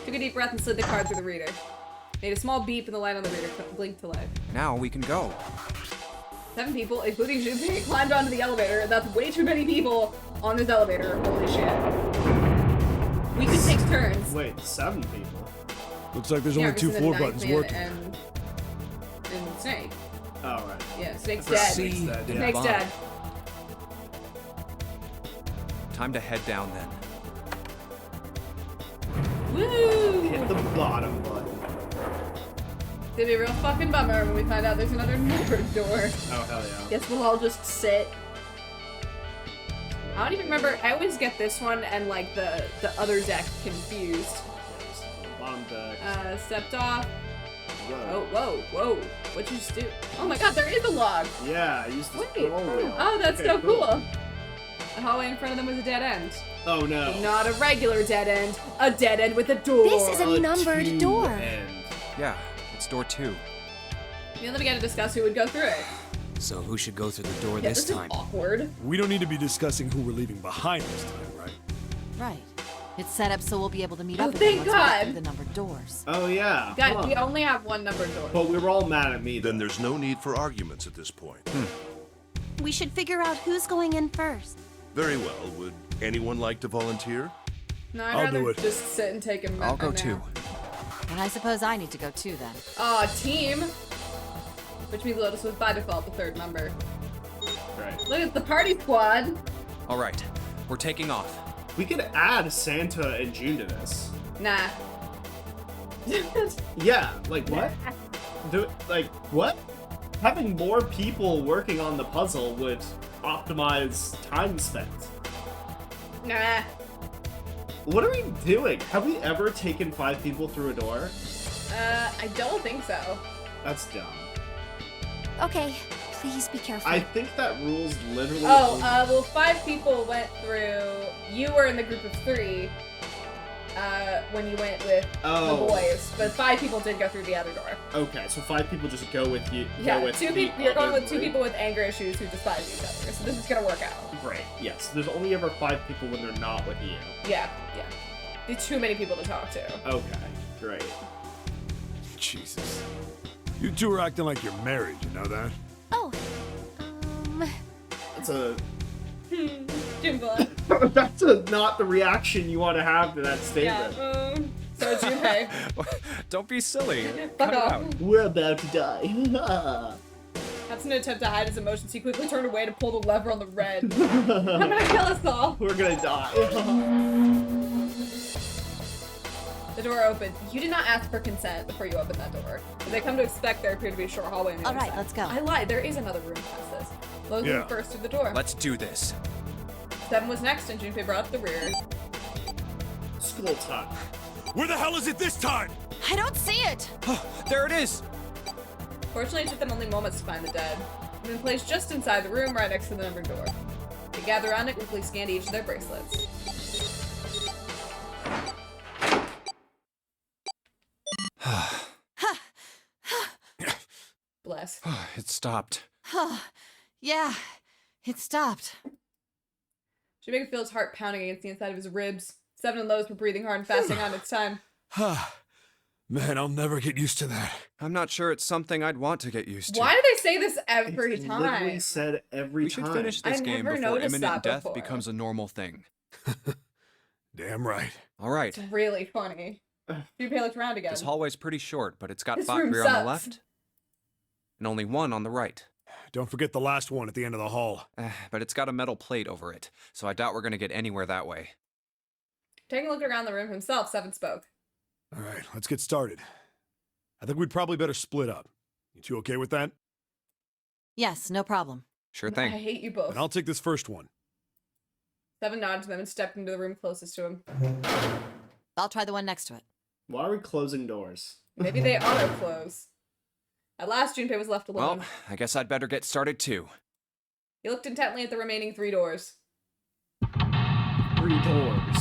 Took a deep breath and slid the card through the reader. Made a small beep and the light on the reader blinked to life. Now we can go. 7 people, including Junpei, climbed onto the elevator. That's way too many people on this elevator. Holy shit. We could take turns. Wait, 7 people? Looks like there's Yeah, only 2 because floor then buttons Knifeman working. And Snake. Oh, right. Yeah, Snake's forgot dead. Snake's dead, yeah. Snake's Bomb. dead. Time to head down then. Woo! Hit the bottom button. It's gonna be a real fucking bummer when we find out there's another numbered door. Oh, hell yeah. Guess we'll all just sit. I don't even remember. I always get this one and like the other deck confused. Bottom deck. Stepped off. Whoa. Oh, whoa. What'd you just do? Oh my god, there is a log. Yeah, I used to Wait. scroll wheel. Oh, that's Okay, so cool. The hallway in front of them was a dead end. Oh, no. Not a regular dead end. A dead end with a door. This is a numbered two door. end. Yeah, it's door 2. We only began to discuss who would go through it. So who should go through the door Yeah, this this time? is awkward. We don't need to be discussing who we're leaving behind this time, right? Right. It's set up so we'll be able to meet Oh, up with them thank once we get God. through the numbered doors. Oh, yeah. God, Huh. we only have one numbered door. But we were all mad at me, Then there's no need for arguments at this point. We should figure out who's going in first. Very well. Would anyone like to volunteer? No, I'd I'll rather do it. just sit and take a nap. I'll go too. And I suppose I need to go too then. Aw, team. Which means Lotus was by default the third member. Right. Look at the party squad. All right, we're taking off. We could add Santa and June to this. Nah. Yeah, like what? Like what? Having more people working on the puzzle would optimize time spent. Nah. What are we doing? Have we ever taken 5 people through a door? I don't think so. That's dumb. Okay, please be careful. I think that rule's literally. Oh, well, 5 people went through. You were in the group of 3. when you went with the boys, but 5 people did go through the other door. Okay, so 5 people just go with you. Yeah, go with 2 people. You're going with 2 people with anger issues who despise each other. So this is gonna work out. Great. Yes. There's only ever 5 people when they're not with you. Yeah. There's too many people to talk to. Okay. Great. Jesus. You two are acting like you're married, you know that? Oh, That's a. Junpei. That's not the reaction you want to have to that statement. Yeah. So Junpei. Don't be silly. Fuck Cut it off. out. We're about to die. Absent an attempt to hide his emotions, he quickly turned away to pull the lever on the red. I'm gonna kill us all. We're gonna die. The door opened. You did not ask for consent before you opened that door. As they come to expect, there appeared to be a short hallway on the all other right, side. let's go. I lied. There is another room past this. Logan Yeah. was first through the door. Let's do this. 7 was next, and Junpei brought up the rear. School time. Where the hell is it this time? I don't see it. There it is. Fortunately, it took them only moments to find the dead. It had been placed just inside the room, right next to the numbered door. They gathered around and quickly scanned each of their bracelets. Bless. It stopped. Yeah, it stopped. Junpei could feel his heart pounding against the inside of his ribs. 7 and Lowe's were breathing hard and fasting on its time. Man, I'll never get used to that. I'm not sure it's something I'd want to get used to. Why do they say this every It's literally time? said every We time. should finish this I game never before noticed imminent that death before. becomes a normal thing. Damn right. All right. It's really funny. Junpei looked around again. This hallway's pretty short, but it's got This 5 room rear on the sucks. left and only 1 on the right. Don't forget the last one at the end of the hall. But it's got a metal plate over it, so I doubt we're gonna get anywhere that way. Taking a look around the room himself, 7 spoke. All right, let's get started. I think we'd probably better split up. You two okay with that? Yes, no problem. Sure I thing. hate you both. And I'll take this first one. 7 nodded to them and stepped into the room closest to him. I'll try the one next to it. Why are we closing doors? Maybe they auto-close. At last, Junpei was left alone. Well, I guess I'd better get started too. He looked intently at the remaining 3 doors. 3 doors.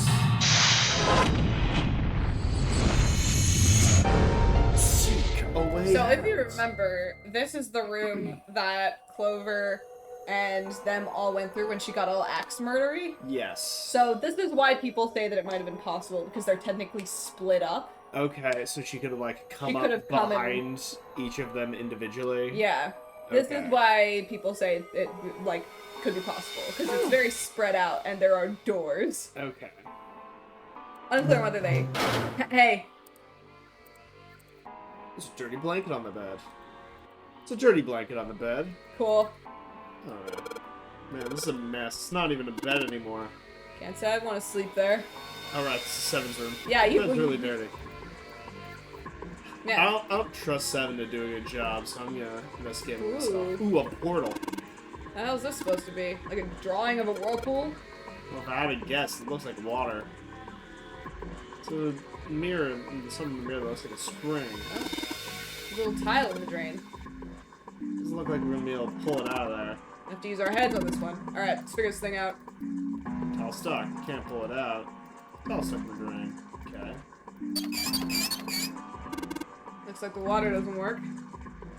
Seek away. So if you remember, this is the room that Clover and them all went through when she got all axe murdery. Yes. So this is why people say that it might have been possible, because they're technically split up. Okay, so she could have like She come could up have come in- behind each of them individually. Yeah. This Okay. is why people say it, like, could be possible, because it's very spread out and there are doors. Okay. Unclear whether they... Hey! There's a dirty blanket on the bed. It's a dirty blanket on the bed. Cool. Alright. Man, this is a mess. It's not even a bed anymore. Can't say I'd want to sleep there. Alright, this is 7's room. Yeah, you- Bed's really dirty. Yeah. I don't trust 7 to do a good job, so I'm gonna investigate it myself. Ooh. Ooh, a portal. What the hell is this supposed to be? Like a drawing of a whirlpool? Well, if I had to guess, it looks like water. It's a mirror, something in the mirror that looks like a spring. A little tile in the drain. Doesn't look like we're gonna be able to pull it out of there. Have to use our heads on this one. Alright, let's figure this thing out. Tall stuck. Can't pull it out. Tall stuck in the drain. Okay. Looks like the water doesn't work.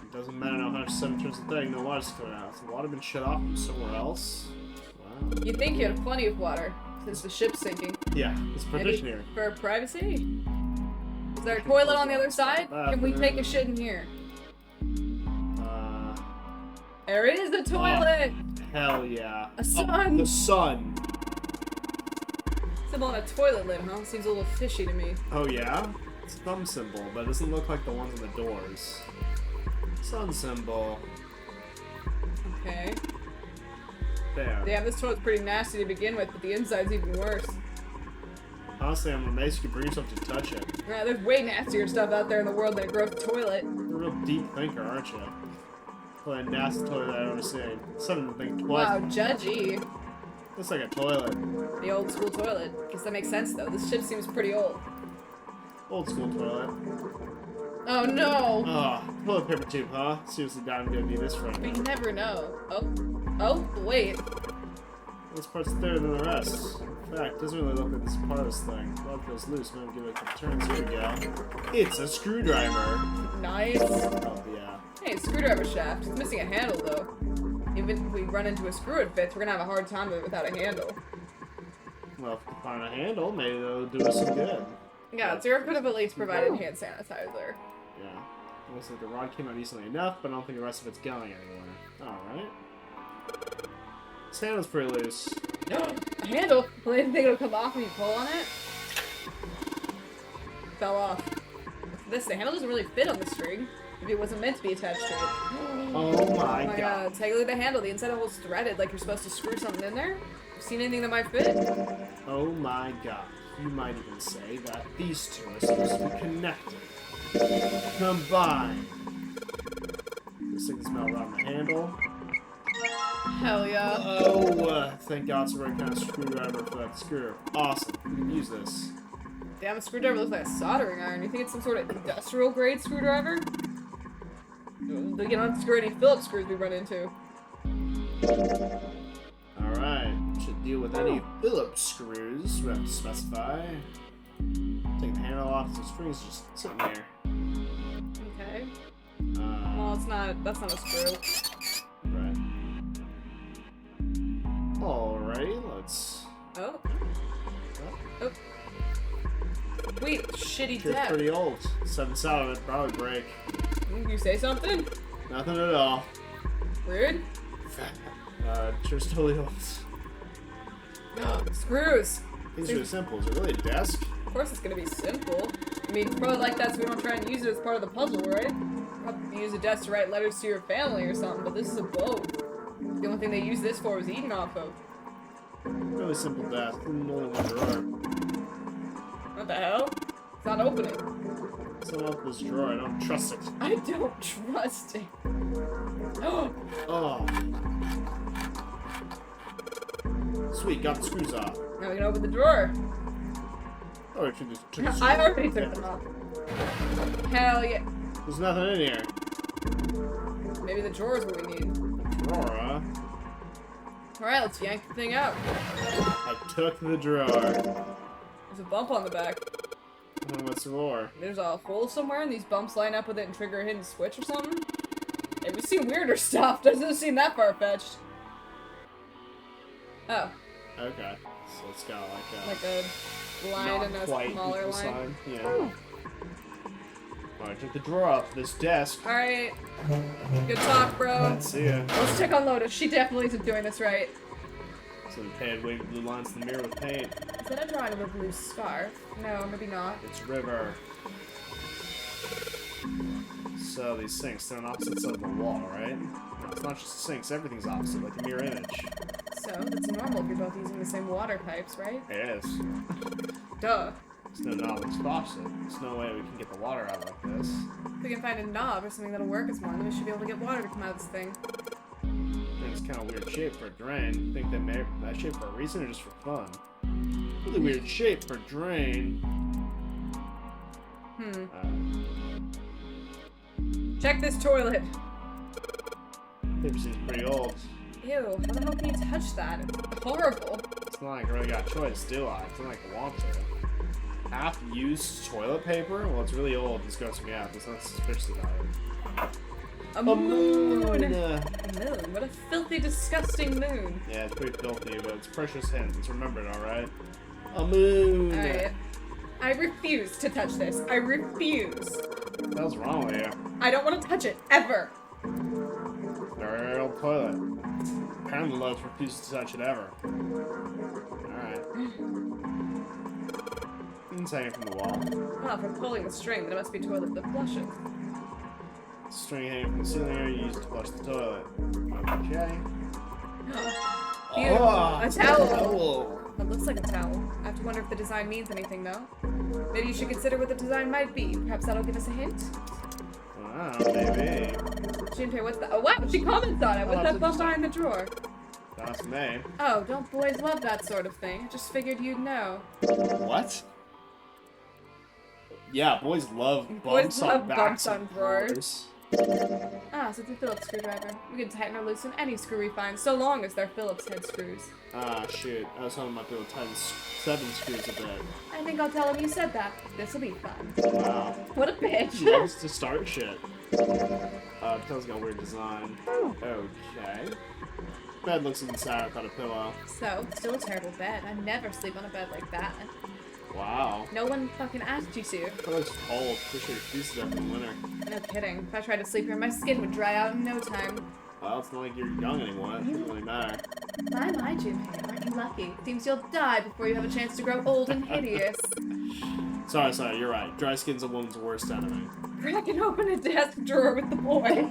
It doesn't matter how much 7 turns the thing, no water's coming out. Has the water been shut off from somewhere else? Wow. You'd think you had plenty of water, since the ship's sinking. Yeah, it's Maybe partition here. for privacy? Is there a toilet on the other side? Can we take a shit in here? There is a toilet! Hell yeah. A sun! Oh, the sun! Symbol on a toilet lid, huh? Seems a little fishy to me. Oh yeah? It's a thumb symbol, but it doesn't look like the ones on the doors. Sun symbol. Okay. There. Yeah, this toilet's pretty nasty to begin with, but the inside's even worse. Honestly, I'm amazed you can bring yourself to touch it. Yeah, there's way nastier stuff out there in the world than a gross toilet. You're a real deep thinker, aren't you? Probably a nasty toilet that I've ever seen. Something to think twice. Wow, judgy. Looks like a toilet. The old school toilet. Guess that makes sense though. This ship seems pretty old. Old school toilet. Oh no! Oh, toilet paper tube, huh? Seriously, God, I'm gonna need this for We anything. never know. Oh. Oh, wait. This part's thinner than the rest. In fact, it doesn't really look like this is part of this thing. Rod feels loose. Maybe give it a couple turns. Here we go. It's a screwdriver. Nice. Oh, yeah. Hey, screwdriver shaft. It's missing a handle, though. Even if we run into a screw it fits, we're gonna have a hard time with it without a handle. Well, if we find a handle, maybe that'll do us some good. Yeah, Zero could have at least provided hand sanitizer. Yeah. Looks like the rod came out decently enough, but I don't think the rest of it's going anywhere. Alright. This handle's pretty loose. A handle? Well, you think it'll come off when you pull on it? Fell off. The handle doesn't really fit on the string. Maybe it wasn't meant to be attached to it. Oh my god. God. Take a look at the handle. The inside hole's threaded, like you're supposed to screw something in there. Seen anything that might fit? Oh my god. You might even say that these two are supposed to be connected. Combined. This thing smell around the handle. Hell yeah. Oh, thank God it's the right kind of screwdriver for that screw. Awesome. We can use this. Damn, a screwdriver looks like a soldering iron. You think it's some sort of industrial grade screwdriver? You don't screw any Phillips screws we run into. Alright. Should deal with any Phillips screws. We have to specify. Take the handle off. The string's just sitting here. Okay. Well, it's not. That's not a screw. Right. Alrighty, let's... Oh. Oh. Wait, shitty It's death. pretty old. 7 out of it, probably break. You say something? Nothing at all. Rude? Just totally old. Screws. Things are simple. Is it really a desk? Of course it's gonna be simple. I mean, probably like that so we don't try and use it as part of the puzzle, right? Probably use a desk to write letters to your family or something, but this is a boat. The only thing they use this for is eating off of. Really simple desk. Only one drawer. What the hell? It's not opening. Someone open this drawer. I don't trust it. I don't trust it. Oh. Sweet, got the screws off. Now we can open the drawer. Oh, it just took the screws I already off. took them off. Hell yeah. There's nothing in here. Maybe the drawer is what we need. Drawer, huh? Alright, let's yank the thing out. I took the drawer. There's a bump on the back. What's the more? There's a hole somewhere and these bumps line up with it and trigger a hidden switch or something? Hey, we've seen weirder stuff. Doesn't seem that far-fetched. Oh. Okay. So it's got Like a line not and a quite smaller equal line. sign. Yeah. Alright, took the drawer off this desk. Alright. Good talk, bro. Let's see ya. Let's check on Lotus. She definitely isn't doing this right. So the painted wavy blue lines in the mirror with paint. Is that a drawing of a blue scarf? No, maybe not. It's river. So these sinks, they're on opposite sides of the wall, right? No, it's not just sinks, everything's opposite, like a mirror image. So, that's normal if you're both using the same water pipes, right? It is. Duh. There's no knob that's faucet. There's no way we can get the water out like this. If we can find a knob or something that'll work as one, then we should be able to get water to come out of this thing. It's kind of weird shape for a drain. Think they made that shape for a reason or just for fun? Really weird shape for a drain. Check this toilet. Paper seems pretty old. Ew, how the hell can you touch that? It's horrible. It's not like I really got a choice, do I? It's not like I want to. Half-used toilet paper? Well, it's really old. It's got some gap. There's nothing suspicious about it. A moon! A moon. moon. What a filthy, disgusting moon. Yeah, it's pretty filthy, but it's precious hints. Remember it, alright? A moon! Alright. I refuse to touch this. I refuse. What the hell's wrong with you? I don't want to touch it, ever. Very old toilet. Apparently Lotus refuses to touch it ever. Alright. It's hanging from the wall. Well, from pulling the string, then it must be toilet that flushes. String hanging from the ceiling area used to flush the toilet. Okay. Beautiful. Oh, a towel. Towel. That looks like a towel. I have to wonder if the design means anything, though. Maybe you should consider what the design might be. Perhaps that'll give us a hint. Wow, maybe. Junpei, what's that? Oh, wow, she comments on it. What's that bump behind the drawer? That's me. Oh, don't boys love that sort of thing? Just figured you'd know. What? Yeah, boys love Boys bumps love on bumps backs on of drawers. Ah, so it's a Phillips screwdriver. We can tighten or loosen any screw we find, so long as they're Phillips head screws. Ah, shoot. I was hoping I might be able to tighten 7 screws a bit. I think I'll tell him you said that. This'll be fun. Wow. What a bitch. Loves to start shit. Pillow's got a weird design. Okay. Bed looks inside without a pillow. So, still a terrible bed. I never sleep on a bed like that. Wow. No one fucking asked you to. It looks cold. Push your freezes up in the winter. No kidding. If I tried to sleep here, my skin would dry out in no time. Well, it's not like you're young anymore. It doesn't really matter. My, Jim, aren't you lucky? Seems you'll die before you have a chance to grow old and hideous. Sorry, you're right. Dry skin's a woman's worst enemy. Cracking open a desk drawer with the boy.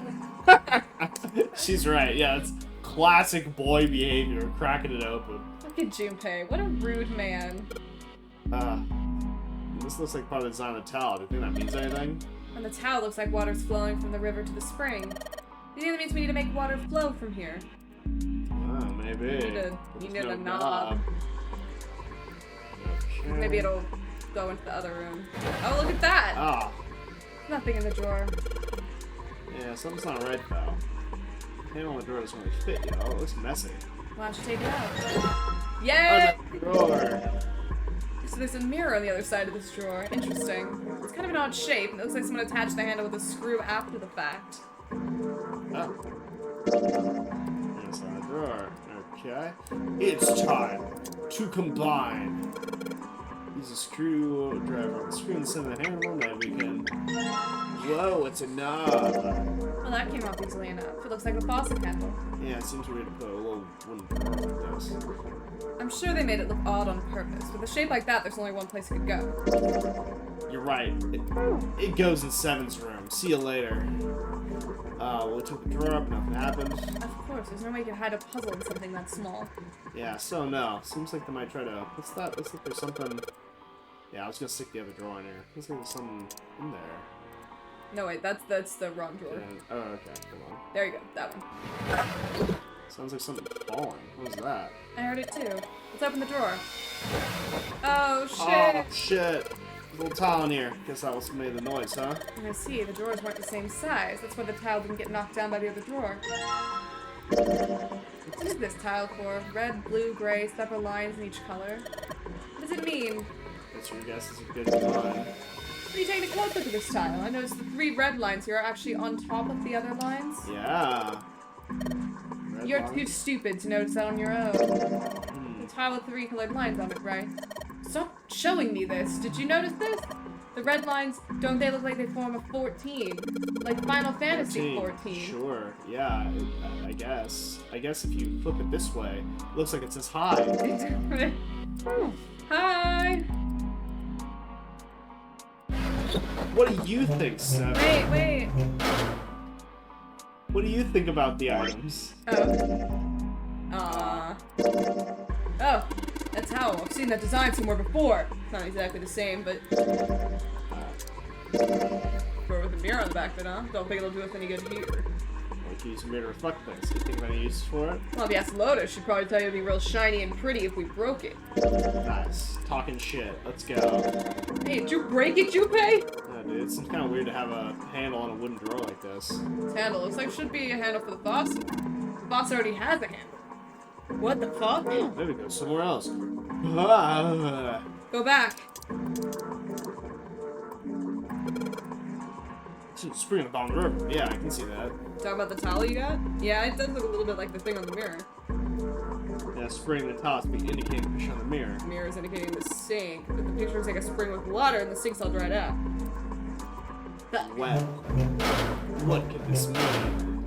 She's right, yeah, it's classic boy behavior, cracking it open. Look at Junpei, what a rude man. This looks like part of the design of the towel. Do you think that means anything? And the towel looks like water's flowing from the river to the spring. Do you think that means we need to make water flow from here? Oh, maybe. You need a knob. Okay. Maybe it'll go into the other room. Oh, look at that! Ah. Nothing in the drawer. Yeah, something's not right, though. The handle on the drawer doesn't really fit, you know? It looks messy. Why don't you take it out? Yay! Oh, the drawer! So there's a mirror on the other side of this drawer. Interesting. It's kind of an odd shape. It looks like someone attached the handle with a screw after the fact. Oh. Inside the drawer. Okay. It's time to combine. Use a screwdriver on the screw and send the handle, then we can... Whoa, it's a knob. Well, that came off easily enough. It looks like a faucet handle. Yeah, it seems weird to put a little wooden drawer like this. I'm sure they made it look odd on purpose. With a shape like that, there's only one place it could go. You're right. It goes in Seven's room. See you later. We took the drawer up, nothing happened. Of course, there's no way you could hide a puzzle in something that small. Yeah, so no. Seems like they might try to... What's that? Looks like there's something... Yeah, I was gonna stick the other drawer in here. Looks like there's something in there. No, wait, that's the wrong drawer. And, oh, okay. Come on. There you go, that one. Sounds like something falling. What was that? I heard it too. Let's open the drawer. Oh, shit! Oh, shit! There's a little towel in here. Guess that was what made the noise, huh? I see, the drawers weren't the same size. That's why the tile didn't get knocked down by the other drawer. What is this tile for? Red, blue, gray, separate lines in each color. What does it mean? Guess your guess is as good as mine. Are you taking a close look at this tile? I noticed the 3 red lines here are actually on top of the other lines. Yeah. You're too stupid to notice that on your own. The tile with 3 colored lines on it, right? Stop showing me this. Did you notice this? The red lines, don't they look like they form a 14? Like Final Fantasy 14. Sure, yeah, I guess. I guess if you flip it this way, it looks like it says hi. Hi! What do you think, Seb? Wait. What do you think about the items? Oh, that's how. I've seen that design somewhere before. Not exactly the same, but... Drawer with a mirror on the back of it, huh? Don't think it'll do us any good here. We can use a mirror to reflect things. You think of any use for it? Well, if you ask Lotus, she'd probably tell you it'd be real shiny and pretty if we broke it. Nice. Talking shit. Let's go. Hey, did you break it, Junpei? Yeah, dude, it seems kind of weird to have a handle on a wooden drawer like this. This handle looks like it should be a handle for the faucet. The faucet already has a handle. What the fuck? Maybe go somewhere else. Ah. Go back. Spring in the bottom of the river. Yeah, I can see that. Talk about the towel you got? Yeah, it does look a little bit like the thing on the mirror. Yeah, spring in the towel is being indicating the fish on the mirror. The mirror is indicating the sink, but the picture looks like a spring with water and the sink's all dried up. Well, what could this mean?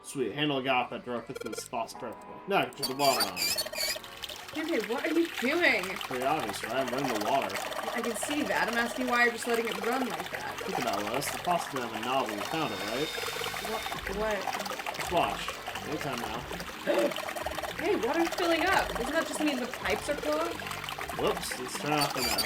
Sweet, handle got off that drawer, fits this faucet perfectly. Now I can turn the water on. Okay, what are you doing? Pretty obvious, right? I'm running the water. I can see that. I'm asking why you're just letting it run like that. Think about it, Lois. The faucet didn't have a knob when you found it, right? What? Let's watch. Anytime now. Hey, water's filling up. Doesn't that just mean the pipes are clogged? Whoops, let's turn off the now.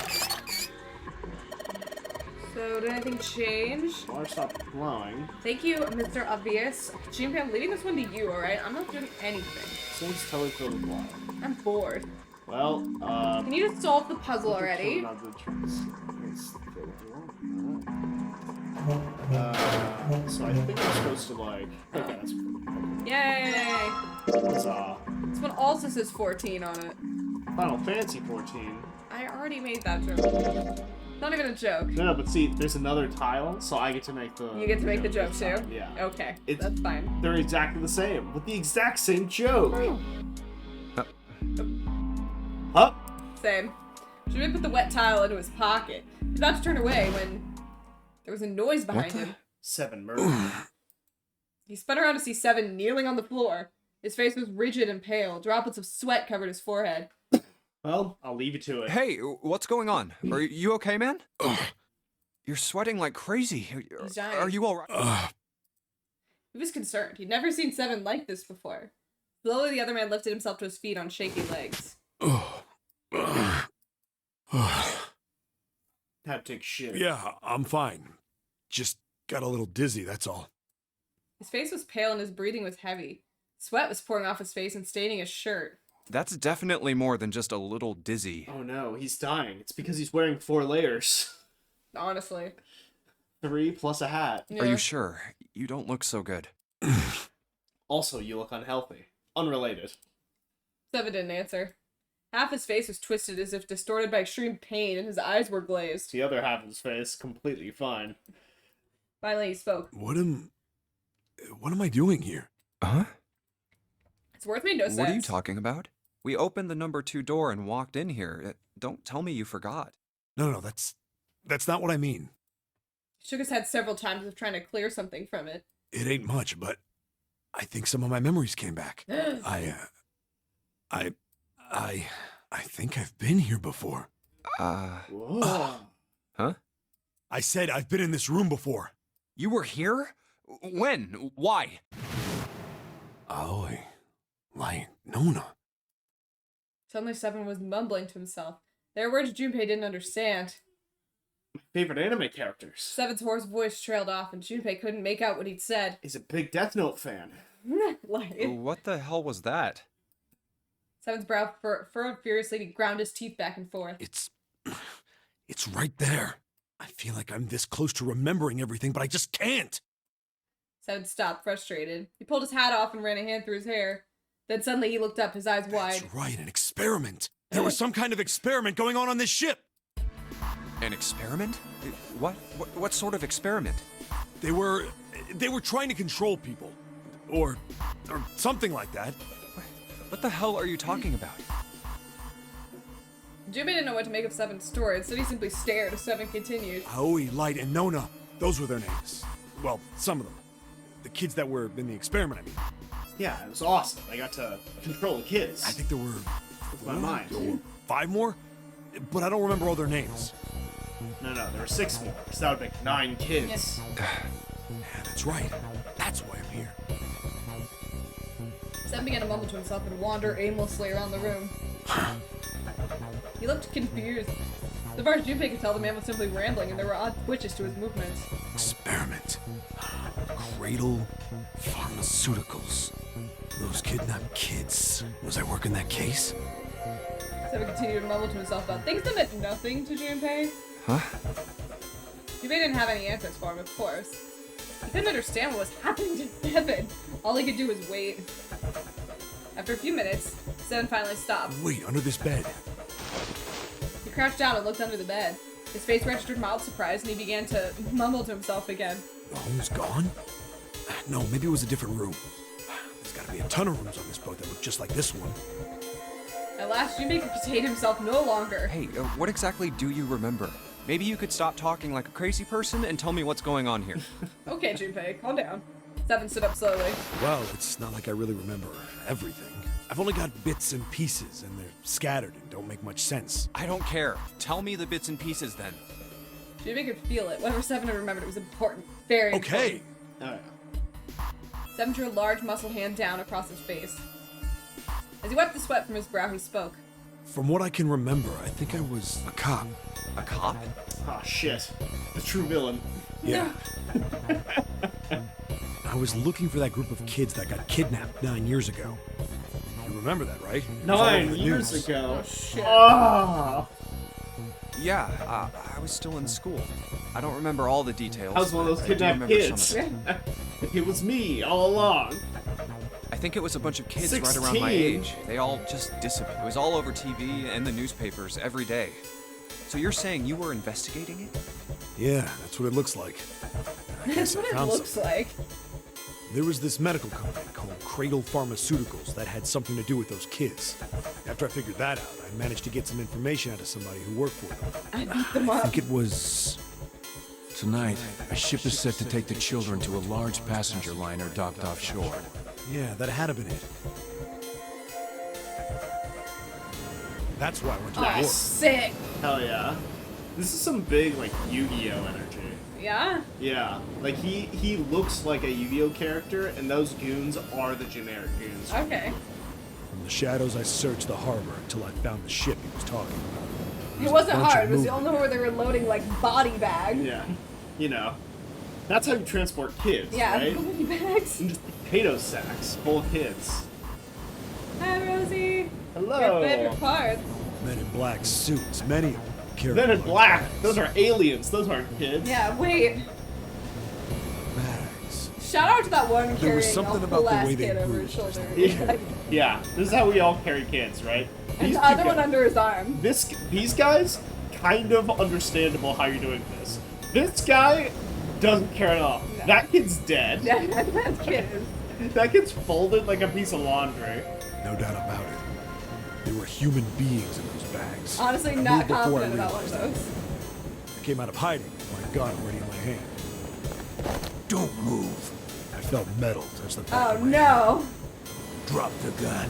So, did anything change? Water stopped flowing. Thank you, Mr. Obvious. Junpei, I'm leaving this one to you, alright? I'm not doing anything. Sink's totally filled with water. I'm bored. Well, Can you just solve the puzzle already? So I think I'm supposed to like. Okay, that's. Yay! Huzzah. This one also says 14 on it. Final Fantasy 14. I already made that joke. Not even a joke. No, but see, there's another tile, so I get to make the. You get to make the joke this too? time, yeah. Okay, It's- that's fine. They're exactly the same, with the exact same joke. Huh? Same. Jimmy put the wet tile into his pocket. He was about to turn away when there was a noise behind him. 7 murder. He spun around to see Seven kneeling on the floor. His face was rigid and pale. Droplets of sweat covered his forehead. Well, I'll leave you to it. Hey, what's going on? Are you okay, man? You're sweating like crazy. He's dying. Are you all right? He was concerned. He'd never seen Seven like this before. Slowly, the other man lifted himself to his feet on shaky legs. Had to take shit. Yeah, I'm fine. Just got a little dizzy, that's all. His face was pale and his breathing was heavy. Sweat was pouring off his face and staining his shirt. That's definitely more than just a little dizzy. Oh no, he's dying. It's because he's wearing 4 layers. Honestly. 3 plus a hat. Yeah. Are you sure? You don't look so good. Also, you look unhealthy. Unrelated. Seven didn't answer. Half his face was twisted as if distorted by extreme pain, and his eyes were glazed. The other half of his face, completely fine. Finally, he spoke. What am I doing here? Huh? His words made no sense. What are you talking about? We opened the number 2 door and walked in here. Don't tell me you forgot. No, that's not what I mean. He shook his head several times as if trying to clear something from it. It ain't much, but I think some of my memories came back. I think I've been here before. Whoa. Huh? I said I've been in this room before. You were here? When? Why? Aoi, Light, Nona. Suddenly, Seven was mumbling to himself. There were words Junpei didn't understand. Favorite anime characters. Seven's hoarse voice trailed off, and Junpei couldn't make out what he'd said. He's a big Death Note fan. Like, What the hell was that? Seven's brow furrowed furiously, and he ground his teeth back and forth. It's right there. I feel like I'm this close to remembering everything, but I just can't. Seven stopped, frustrated. He pulled his hat off and ran a hand through his hair. Then suddenly he looked up, his eyes wide. That's right, an experiment. There was some kind of experiment going on this ship. An experiment? What sort of experiment? They were trying to control people. Or something like that. What the hell are you talking about? Junpei didn't know what to make of Seven's story, instead he simply stared as Seven continued. Aoi, Light, and Nona. Those were their names. Well, some of them. The kids that were in the experiment, I mean. Yeah, it was awesome. I got to control the kids. I think there were With my mind. or 5 more, but I don't remember all their names. No, there were 6 more. So that would make 9 kids. Yeah, that's right. That's why I'm here. Seven began to mumble to himself and wander aimlessly around the room. He looked confused. So far as Junpei could tell, the man was simply rambling, and there were odd twitches to his movements. Experiment. Cradle Pharmaceuticals. Those kidnapped kids. Was I working that case? Seven continued to mumble to himself about things that meant nothing to Junpei. Huh? Junpei didn't have any answers for him, of course. He couldn't understand what was happening to Seven. All he could do was wait. After a few minutes, Seven finally stopped. Wait, under this bed. He crouched down and looked under the bed. His face registered mild surprise, and he began to mumble to himself again. The home's gone? No, maybe it was a different room. There's gotta be a ton of rooms on this boat that look just like this one. At last, Junpei could contain himself no longer. Hey, what exactly do you remember? Maybe you could stop talking like a crazy person and tell me what's going on here. Okay, Junpei, calm down. Seven stood up slowly. Well, it's not like I really remember everything. I've only got bits and pieces, and they're scattered and don't make much sense. I don't care. Tell me the bits and pieces then. Junpei could feel it. Whatever Seven had remembered, it was important. Very Okay. important. Seven drew a large muscle hand down across his face. As he wiped the sweat from his brow, he spoke. From what I can remember, I think I was a cop. A cop? Oh, shit. The true villain. Yeah. I was looking for that group of kids that got kidnapped 9 years ago. You remember that, right? It was all over 9 the years news. ago. Oh, shit. Ah. Yeah, I was still in school. I don't remember all the details. I was one of but those I do kidnapped remember some kids. of it. It was me all along. I think it was a bunch of kids right around 16. my age. They all just disappeared. It was all over TV and the newspapers every day. So you're saying you were investigating it? Yeah, that's what it looks like. I That's guess I what it found looks something. like. There was this medical company called Cradle Pharmaceuticals that had something to do with those kids. After I figured that out, I managed to get some information out of somebody who worked for them. I beat them I up. think it was... Tonight, a ship is set to take the children to a large passenger liner docked offshore. Yeah, that had to been it. That's why I went to the Oh, war. sick. Hell yeah. This is some big, like, Yu-Gi-Oh energy. Yeah? Yeah. Like, he looks like a Yu-Gi-Oh character, and those goons are the generic goons. Okay. From the shadows, I searched the harbor until I found the ship he was talking about. It wasn't a bunch hard. of It was the movement. only where they were loading, like, body bags. Yeah. You know. That's how you transport kids, Yeah, right? body bags. And just potato sacks full of kids. Hi, Rosie. Hello. Your favorite part. Men in black suits, many of them carrying Men in large black. bags. Those are aliens. Those aren't kids. Yeah, wait. bags. Shout out to that one There carrying was a something about whole the ass way they kid over moved. his shoulder. Yeah. Yeah. This is how we all carry kids, right? And These the other two one guys- under his arm. These guys, kind of understandable how you're doing this. This guy doesn't care at all. No. That kid's dead. Yeah, that kid is. That kid's folded like a piece of laundry. No doubt about it. There were human beings in those bags. Honestly, I not moved before I confident about one of realized those. it. I came out of hiding with my gun already in my hand. Don't move. I felt metal touch the back Oh of my hand. no. Drop the gun.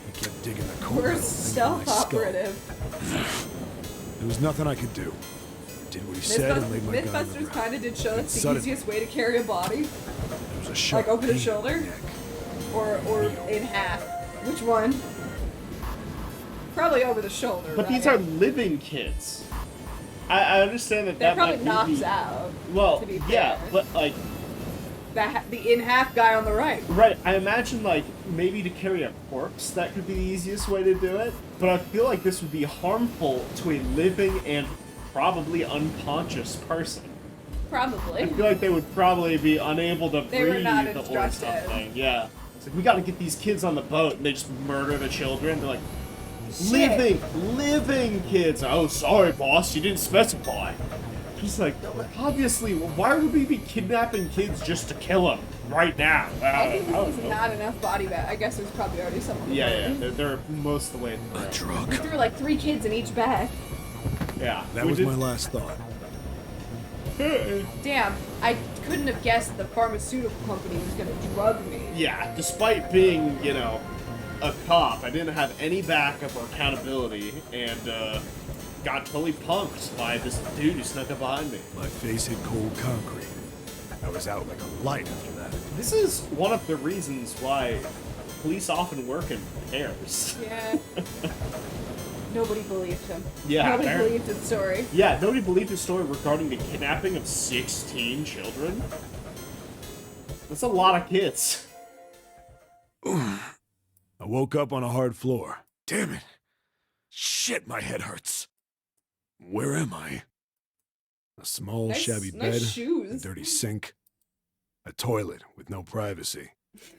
He kept digging the cold We're metal thing into my skull. self-operative. There was nothing I could do. I did what he said and laid my gun on the Mythbusters ground. kind of did show us the Suddenly- easiest way to carry a body. There was a sharp Like over the pain in my shoulder? neck. Or in half. Which one? Probably over the shoulder, But right? these are living kids. I understand that They're that probably might knocks be... out. Well, to be yeah, fair. but like, The in half guy on the right. right, I imagine like maybe to carry a corpse that could be the easiest way to do it, but I feel like this would be harmful to a living and probably unconscious person. I Probably. feel like they would probably be unable to They were breathe not or instructed. something. Yeah. It's like, we gotta get these kids on the boat, and they just murder the children. They're like, Shit. living kids. Oh, sorry, boss, you didn't specify. He's like, obviously, why would we be kidnapping kids just to kill them right now? I think I don't there's know. not enough body bag. I guess there's probably already some on the Yeah, boat. they're most of the way through. A drug. We threw like 3 kids in each bag. Yeah. That we was did- my last thought. Damn, I couldn't have guessed the pharmaceutical company was gonna drug me. Yeah, despite being, you know, a cop, I didn't have any backup or accountability, and got totally punked by this dude who snuck up behind me. My face hit cold concrete. I was out like a light after that. This is one of the reasons why police often work in pairs. Yeah. Nobody believed him. Yeah, Nobody apparently. believed his story. Yeah, nobody believed his story regarding the kidnapping of 16 children. That's a lot of kids. I woke up on a hard floor. Damn it. Shit, my head hurts. Where am I? A small, Nice- shabby nice bed, a shoes. dirty sink, a toilet with no privacy.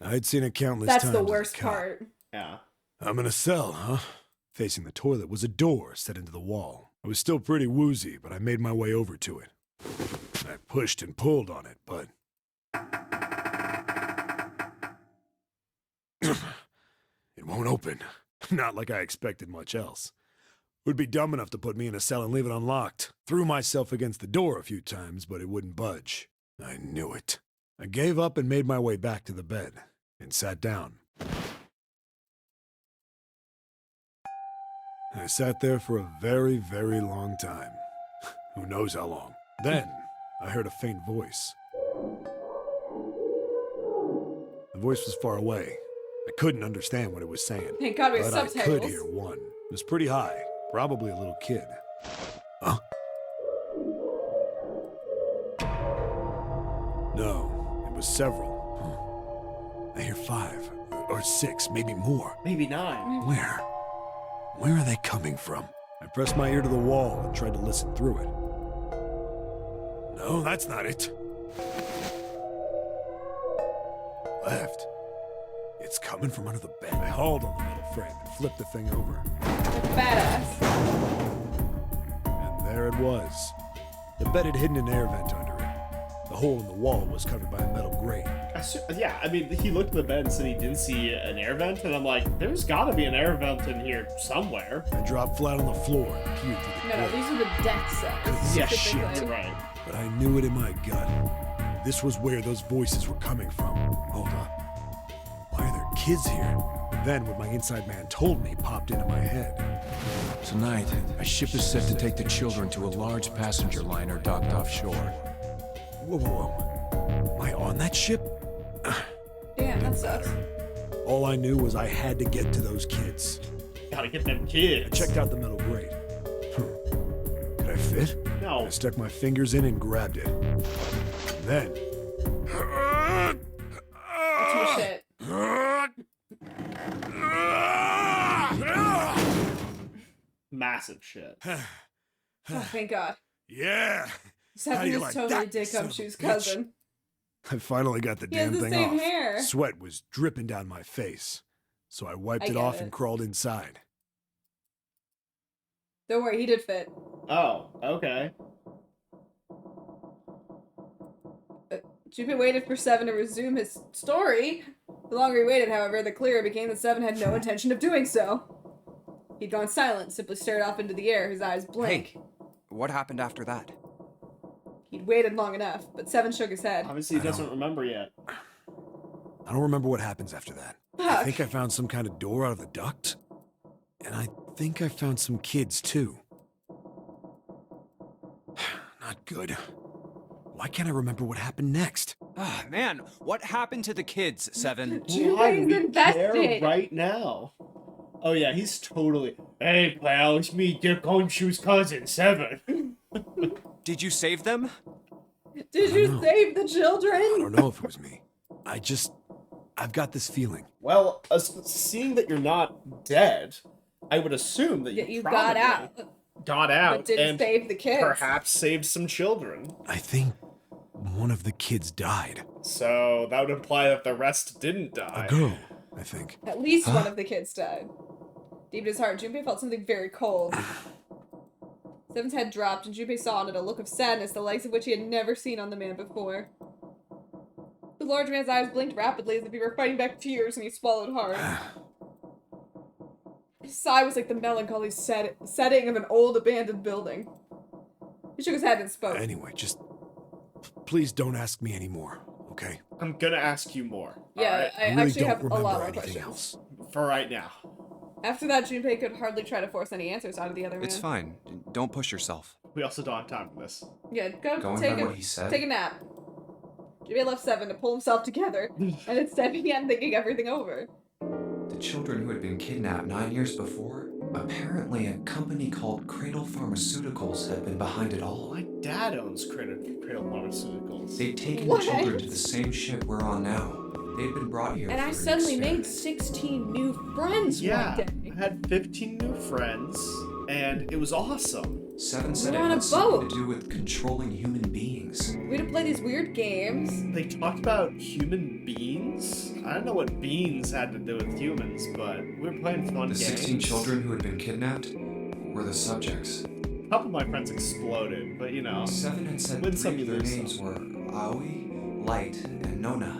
I'd seen it countless That's times. the as a worst cop. part. Yeah. I'm in a cell, huh? Facing the toilet was a door set into the wall. I was still pretty woozy, but I made my way over to it. I pushed and pulled on it, but... it won't open. Not like I expected much else. Would be dumb enough to put me in a cell and leave it unlocked. Threw myself against the door a few times, but it wouldn't budge. I knew it. I gave up and made my way back to the bed, and sat down. I sat there for a very, very long time. Who knows how long. Then, I heard a faint voice. The voice was far away. I couldn't understand what it was saying. Thank God we have But I subtitles. could hear one. It was pretty high. Probably a little kid. Huh? No, it was several. I hear 5. Or 6, maybe more. Maybe 9. Where? Where are they coming from? I pressed my ear to the wall and tried to listen through it. No, that's not it. Left. It's coming from under the bed. I hauled on the metal frame and flipped the thing over. Badass. And there it was. The bed had hidden an air vent under it. The hole in the wall was covered by a metal grate. Yeah, I mean, he looked at the bed and said he didn't see an air vent, and I'm like, there's gotta be an air vent in here somewhere. I dropped flat on the floor and peered through the No, grate. these are the death cells. Yeah, specifically. shit, right. But I knew it in my gut. This was where those voices were coming from. Hold on. Why are there kids here? And then what my inside man told me popped into my head. Tonight, a ship is set to take the children to a large passenger liner docked offshore. Whoa, whoa, whoa. Am I on that ship? Damn, that sucks. All I knew was I had to get to those kids. Gotta get them I kids. checked out the metal grate. Could I fit? No. I stuck my fingers in and grabbed it. And then... That's your shit. Massive shit. Oh, thank God. Yeah! How Seven you is like totally that, Dick son of a Gumshoe's bitch? cousin. I finally got the He has damn the thing same off. hair. Sweat was dripping down my face. So I wiped I it get off it. and crawled inside. Don't worry, he did fit. Oh, okay. Junpei waited for Seven to resume his story. The longer he waited, however, the clearer it became that Seven had no intention of doing so. He'd gone silent, simply stared off into the air, his eyes blank. Hey, what happened after that? He'd waited long enough, but Seven shook his head. Obviously, he doesn't remember yet. I don't remember what happens after that. I Fuck. think I found some kind of door out of the duct. And I think I found some kids, too. Not good. Why can't I remember what happened next? Ah, man, what happened to the kids, Seven? Junpei's we invested. care right now? Oh yeah, he's totally. Hey pal, it's me, Dick Gumshoe's cousin, Seven. Did you save them? Did you save the children? I don't know if it was me. I've got this feeling. Well, seeing that you're not dead, I would assume that That you you probably got out, got out but didn't and save the kids. perhaps saved some children. I think one of the kids died. So that would imply that the rest didn't die. A girl, I think. At least one of the kids died. Deep in his heart, Junpei felt something very cold. Seven's head dropped, and Junpei saw on it a look of sadness, the likes of which he had never seen on the man before. The large man's eyes blinked rapidly as if he were fighting back tears, and he swallowed hard. His sigh was like the melancholy setting of an old abandoned building. He shook his head and spoke. Anyway, just please don't ask me anymore, okay? I'm gonna ask you more. Yeah, alright? I really actually don't have a remember lot more anything questions. else. For right now. After that, Junpei could hardly try to force any answers out of the other man. It's fine. Don't push yourself. We also don't have time for this. Yeah, go Going take by a what he said? take a nap. Junpei left Seven to pull himself together, and instead began thinking everything over. The children who had been kidnapped 9 years before, apparently a company called Cradle Pharmaceuticals had been behind it all. My dad owns Cradle Pharmaceuticals. They'd taken What? the children to the same ship we're on now. They'd been brought here And for I an suddenly made experiment. 16 new friends Yeah, one day. I had 15 new friends, and it was awesome. Seven said We're it on a had something boat. to do with controlling human beings. We had to play these weird games. They talked about human beings. I don't know what beans had to do with humans, but we were playing fun The games. 16 children who had been kidnapped were the subjects. A couple of my friends exploded, but you know. Seven had said Win some, three of you their lose names some. were Aoi, Light, and Nona.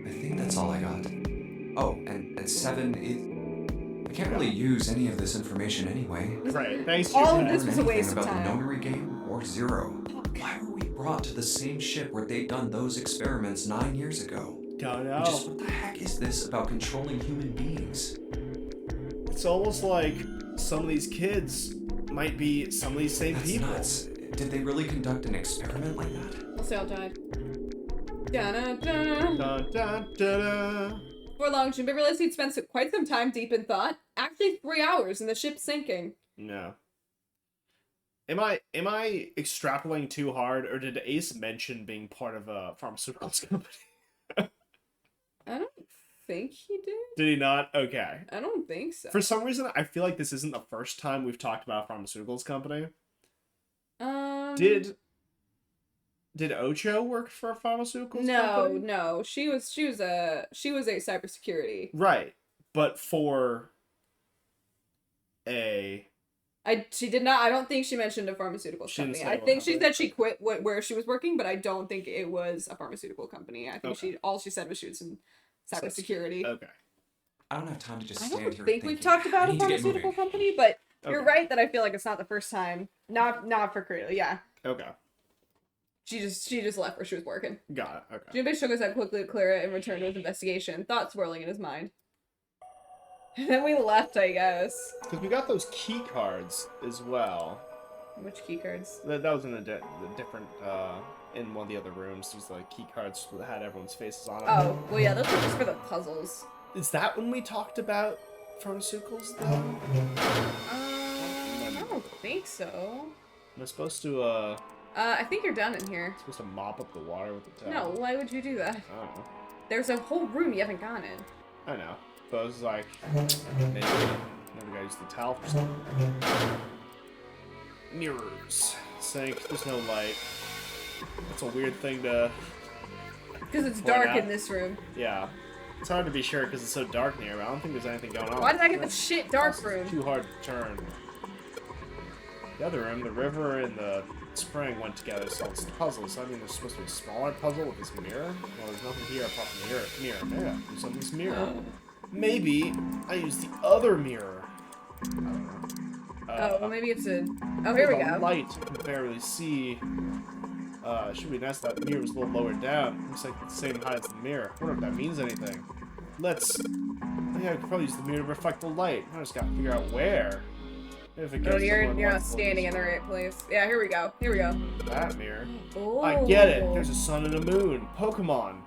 I think that's all I got. Oh, and Seven is... I can't really use any of this information anyway. Right, thanks to All your of this dad. was a waste of about time. the Nonary game or Zero. Why were we brought to the same ship where they'd done those experiments 9 years ago? Don't And just know. what the heck is this about controlling human beings? It's almost like some of these kids might be some of these same That's people. nuts. Did they really conduct an experiment like that? We'll say all died. Da-da-da. Dun, dun, da-da. Before long, Junpei realized he'd spent quite some time deep in thought. Actually, 3 hours, and the ship sinking. No. Am I extrapolating too hard, or did Ace mention being part of a pharmaceuticals company? I don't think he did. Did he not? Okay. I don't think so. For some reason, I feel like this isn't the first time we've talked about a pharmaceuticals company. Did Ocho work for a pharmaceuticals company? No. She was a cybersecurity. Right. But for she did not. I don't think she mentioned a pharmaceutical company. I think she said she quit where she was working, but I don't think it was a pharmaceutical company. I think all she said was she was in cybersecurity. Okay. I don't have time to just I stand don't here. think we've talked about a pharmaceutical company, but you're right that I feel like it's not the first time. Not for Korea. Yeah. Okay. She just left where she was working. Got it. Okay. Junpei shook his head quickly to clear it and returned to his investigation, thoughts swirling in his mind. And then we left, I guess. Because we got those key cards as well. Which key cards? That was in a different, in one of the other rooms. There's like key cards that had everyone's faces on them. Oh, well yeah, those were just for the puzzles. Is that when we talked about pharmaceuticals, though? I don't think so. Am I supposed to, I think you're done in here. supposed to mop up the water with the No, towel? why would you do that? I don't know. There's a whole room you haven't gone in. I know. But I was like, maybe gotta use the towel for something. Mirrors. Sink. There's no light. That's a weird thing to... Because it's point dark out. in this room. Yeah. It's hard to be sure because it's so dark in here, but I don't think there's anything going on. Why did I get the shit dark It's room? too hard to turn. The other room, the river and the spring went together, so it's puzzles. I mean, there's supposed to be a smaller puzzle with this mirror. Well, there's nothing here apart from the mirror. Yeah, there's something this mirror. Maybe I use the other mirror. I don't know. Well maybe it's a... Oh, here we the go. light you can barely see. It should be nice that the mirror was a little lower down. Looks like the same height as the mirror. I wonder if that means anything. Let's... I think I could probably use the mirror to reflect the light. I just gotta figure out where. If it goes You're somewhere not like standing in the right place. Yeah, here we go. Here we go. that mirror. Oh. I get it. There's a sun and a moon. Pokemon.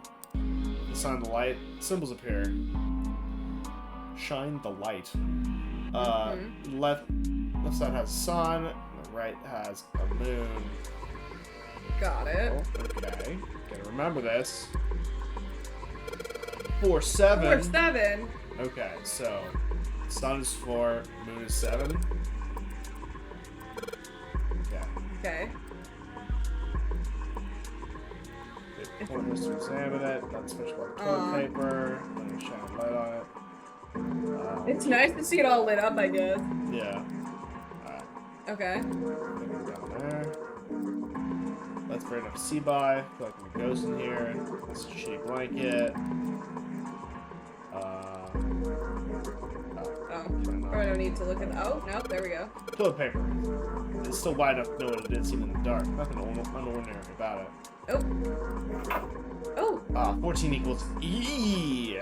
The sun and the light. Symbols appear. Shine the light. Left side has sun. And the right has a moon. Got it. Oh, okay. Gotta remember this. 4, 7. 4, 7. Okay, so sun is 4, moon is 7. Okay. Okay. It pointers to examine it. Then switch to toilet paper. Then shine a light on it. It's nice to see it all lit up, I guess. Yeah. Okay. Down there. Let's bring up C-Buy. Feel like I'm a ghost in here. This is a shitty blanket. Probably don't need to look at the... Oh, nope, there we go. Toilet paper. It's still wide enough to know what it is even in the dark. Nothing unordinary about it. Oh. 14 equals E.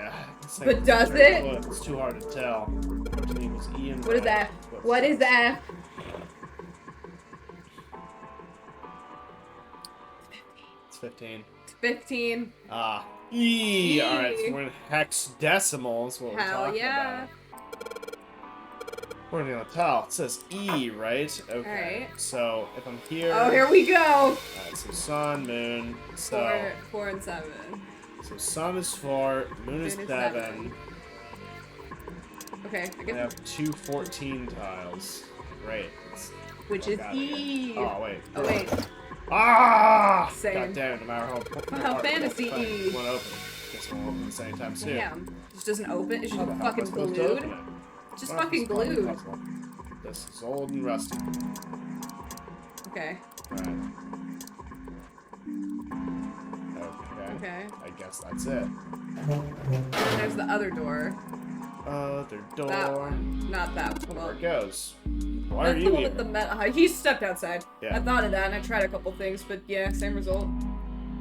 But does it? It's too hard to tell. 14 equals E and What is that? What is that? It's 15. It's 15. E. Alright, so we're in hexadecimals. What we're Hell talking yeah. about. We're on the towel. It says E, right? Okay. Alright. So if I'm here. Oh, here we go. Alright, so sun, moon. So 4 and 7. So sun is 4, moon is 7. Okay, I We guess. have 2 14 tiles. Great. Which is E. Oh, wait. Oh, wait. Ah! Same. God damn it, no matter How fantasy it E. won't open. Guess it won't open at the same time soon. Damn. This doesn't open. It's just How the hell am I fucking supposed to glued. open it? Just Well, fucking this is part of the glued. puzzle. This is old and rusty. Okay. Right. Okay. Okay. I guess that's it. And then there's the other door. Other door. That one. Not that one. There it goes. Why are That's the you one here? with the metal. He stepped outside. Yeah. I thought of that and I tried a couple things, but yeah, same result.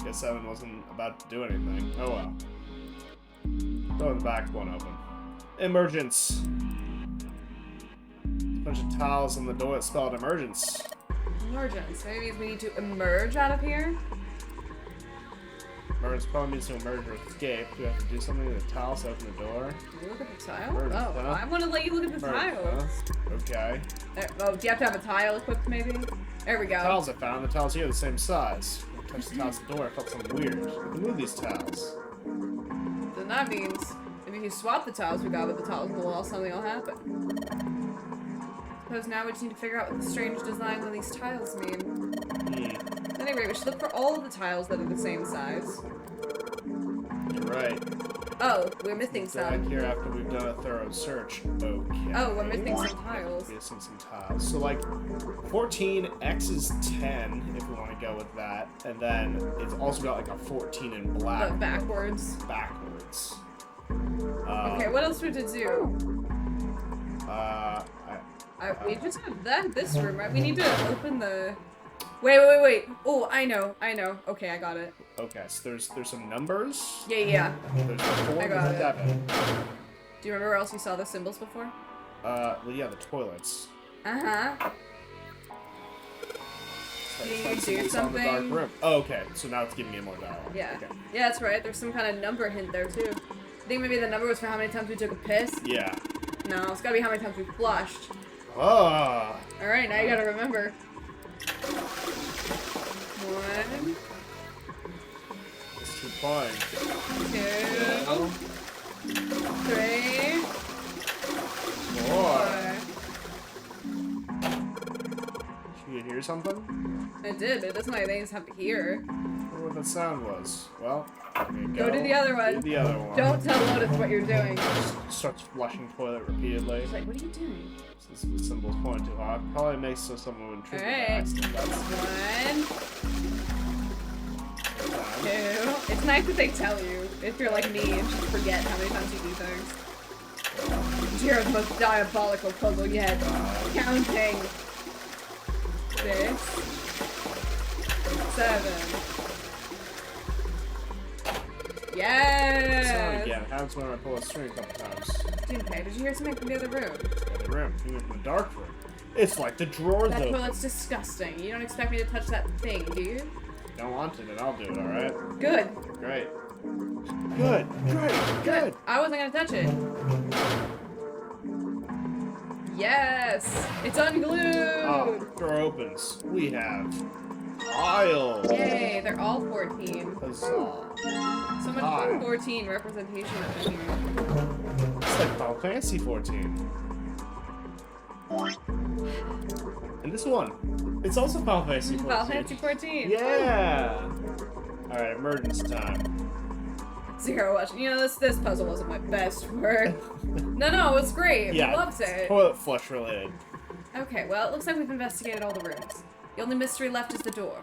Guess 7 wasn't about to do anything. Oh well. Throw the back one open. Emergence. There's a bunch of tiles on the door that spelled emergence. Emergence. Maybe it means we need to emerge out of here? Emergence probably means to emerge or escape. Do we have to do something to the tiles to open the door? Can you look at the tile? Emergence, Oh, huh? I want to let you look at the Emergence, tiles. huh? Okay. There, oh, do you have to have a tile equipped, maybe? There we go. Tiles I found. The tiles here are the same size. When I touched the tiles at the door, I felt something weird. I can move these tiles. Then that means if Maybe if you swap the tiles we got with the tiles on the wall, something will happen. Suppose now we just need to figure out what the strange designs on these tiles mean. At any rate, we should look for all of the tiles that are the same size. You're right. Oh, we're missing some. Back here after we've done a thorough search. Okay. Oh, we're missing some tiles. Missing some tiles. So like 14, X is 10 if we want to go with that. And then it's also got like a 14 in black. But backwards. Backwards. Okay, what else would it do? We just have this room, right? We need to open the... Wait. Oh, I know. Okay, I got it. Okay, so there's some numbers. Yeah. There's 4 I got and 7. Do you remember where else you saw the symbols before? Well, yeah, the toilets. Uh-huh. So Did it's you do symbols on the dark something? room. Oh, okay, so now it's giving me more dialogue. Yeah. Okay. Yeah, that's right. There's some kind of number hint there, too. I think maybe the number was for how many times we took a piss? Yeah. No, it's gotta be how many times we flushed. Oh. Alright, now you gotta remember. 1. Let's keep going. 2. 3. 4. 4. Did you hear something? It did, but it doesn't like things have to hear. I wonder what that sound was. Well, Go to the other one. Do the other one. Don't tell Lotus what you're doing. Starts flushing toilet repeatedly. She's like, what are you doing? This is what symbols point to. Probably makes so someone would trip by Alright. accident. That's 1. 2. It's nice that they tell you. If you're like me and just forget how many times you do things. Here's the most diabolical puzzle yet. Counting. 6. 7. Yes! So again, happens when I pull a string a couple times. Okay, did you hear something from the other room? The room, even from the dark room. It's like the drawer That though. toilet's disgusting. You don't expect me to touch that thing, do you? Don't want to, then I'll do it, alright? Good. Great. Good. Good. I wasn't gonna touch it. Yes! It's unglued! Oh, door opens. We have tiles. Yay, they're all 14. Huzzah. So much Hi. 14 representation up in here. It's like Final Fantasy 14. And this one. It's also Final Fantasy 14. Final Fantasy 14. Yeah! Alright, emergence time. Zero watch. You know, this puzzle wasn't my best work. No, it's great. Yeah, I loved it. toilet flush related. Okay, well, it looks like we've investigated all the rooms. The only mystery left is the door.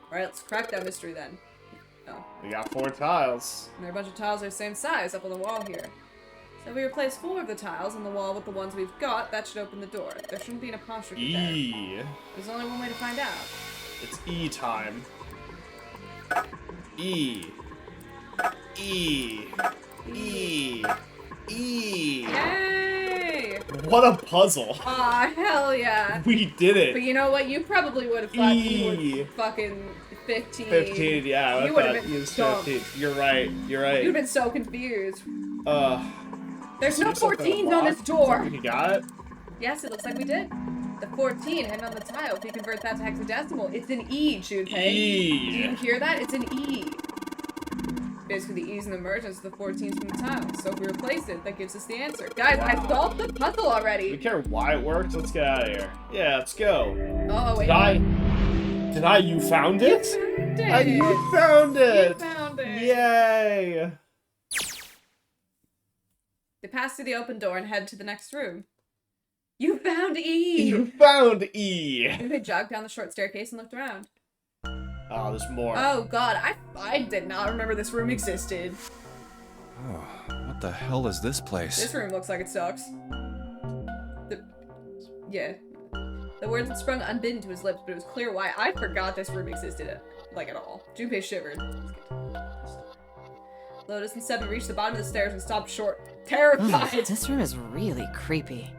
Alright, let's crack that mystery then. Oh. We got 4 tiles. And there are a bunch of tiles that are the same size up on the wall here. So if we replace 4 of the tiles on the wall with the ones we've got, that should open the door. There shouldn't be an apostrophe there. E. There's only one way to find out. It's E time. E. E. E. E. Yay! What a puzzle. Aw, hell yeah. We did it. But you know what? You probably would have thought you E. would fucking 15. 15, yeah. You I would have thought been he was stumped. 15. You're right. You're right. You'd have been so confused. There's no Is there something 14s on this unlocked? door. You got it? Yes, it looks like we did. The 14 hidden on the tile. If you convert that to hexadecimal, it's an E, Junpei. E. Do you hear that? It's an E. Basically, the E's in the emergence, the 14's from the tile. So if we replace it, that gives us the answer. Guys, I solved the puzzle Do you already. care why it worked? Let's get out of here. Yeah, let's go. Oh, wait. You found it? You You found found it. it! You found it. Yay! They pass through the open door and head to the next room. You found E! You found E! They jogged down the short staircase and looked around. Oh, there's more. Oh god, I did not remember this room existed. Oh, what the hell is this place? This room looks like it sucks. Yeah. The words had sprung unbidden to his lips, but it was clear why. I forgot this room existed, like, at all. Junpei shivered. Lotus and Seven reached the bottom of the stairs and stopped short, terrified. This room is really creepy.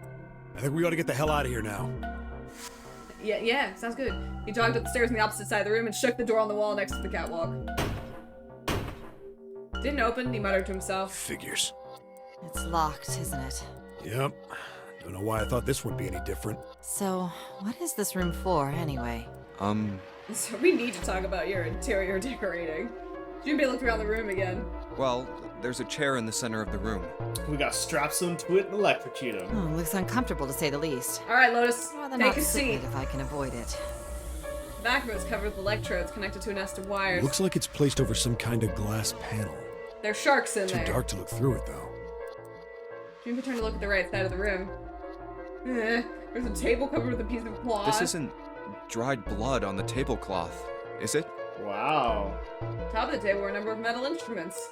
I think we ought to get the hell out of here now. Yeah, sounds good. He jogged up the stairs on the opposite side of the room and shook the door on the wall next to the catwalk. Didn't open, he muttered to himself. Figures. It's locked, isn't it? Yep. Don't know why I thought this would be any different. So, what is this room for, anyway? So we need to talk about your interior decorating. Junpei looked around the room again. Well, There's a chair in the center of the room. We got straps onto it and electrocute him. Oh, looks uncomfortable to say the least. All right, Lotus, Rather take not a sit in seat. it if I can avoid it. The back of it is covered with electrodes connected to a nest of wires. Looks like it's placed over some kind of glass panel. There's sharks in Too there. dark to look through it, though. Juniper turned to look at the right side of the room. There's a table covered with a piece of cloth. This isn't dried blood on the tablecloth, is it? Wow. Top of the table were a number of metal instruments.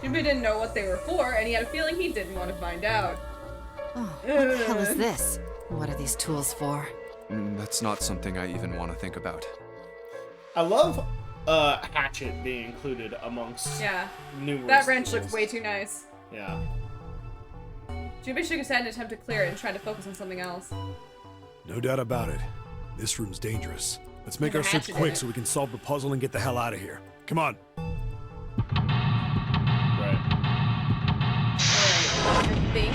Juniper didn't know what they were for, and he had a feeling he didn't want to find out. Oh, what the hell is this? What are these tools for? That's not something I even want to think about. I love hatchet being included amongst Yeah. numerous That wrench tools. looks way too nice. Yeah. Juniper shook his head in an attempt to clear it and tried to focus on something else. No doubt about it. This room's dangerous. Let's make There's our a search hatchet in quick it. so we can solve the puzzle and get the hell out of here. Come on. Right. Alright, I think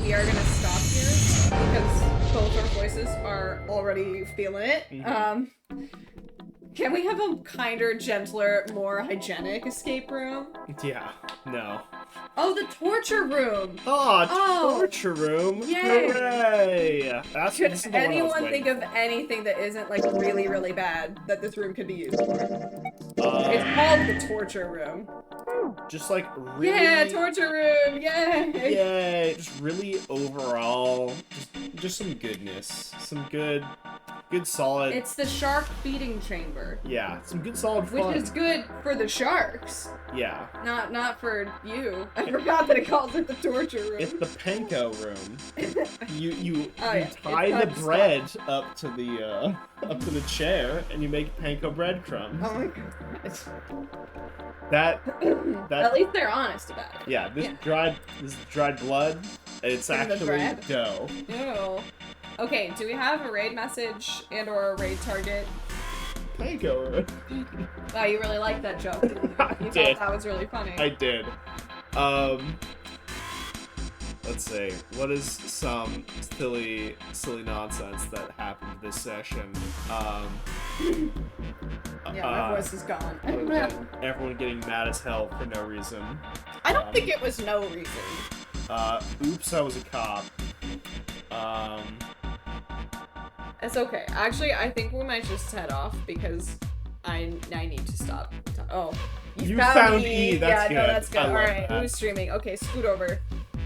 we are gonna stop here because both our voices are already feeling it. Can we have a kinder, gentler, more hygienic escape room? Yeah. No. Oh, the torture room! Oh, torture room! Yay. Hooray! This Could is the one I was anyone waiting think of anything that isn't like really, really bad that this room could be used for? for. It's called the torture room. Just like really. Yeah, torture room! Yay! Yay! Just really overall, just some goodness, some good solid. It's the shark feeding chamber. Yeah, some good solid fun. Which is good for the sharks. Yeah. Not for you. I forgot that it calls it the torture room. It's the panko room. You Oh, yeah. tie It's the called bread up to the chair and you make panko breadcrumbs. Oh my god. That At least they're honest about it. yeah, this dried blood. It's In the actually bread? dough. Ew. Okay, do we have a raid message and or a raid target? Panko. Wow, you really liked that joke. Didn't you? I You did. thought that was really funny. I did. Let's see. What is some silly nonsense that happened this session? Yeah, my voice is gone. Everyone getting mad as hell for no reason. I don't think it was no reason. Oops, I was a cop. It's okay. Actually, I think we might just head off because I need to stop. Oh, You found E, that's yeah, good. no, that's good. I All love right, that. who's streaming? Okay, scoot over.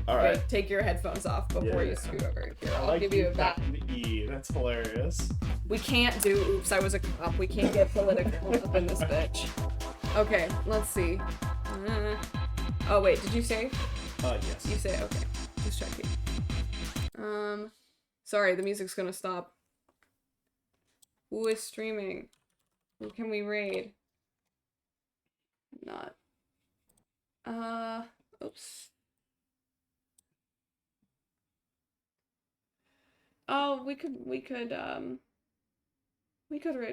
All right. Wait, take your headphones off before Yeah. you scoot over. Here, I I'll like give you a back. found E. That's hilarious. We can't do oops, I was a cop. We can't get political up in this bitch. Okay, let's see. Oh wait, did you say? Yes. You say okay. Just checking. Sorry, the music's gonna stop. Who is streaming? Who can we raid? Not. Oops. Oh, we could raid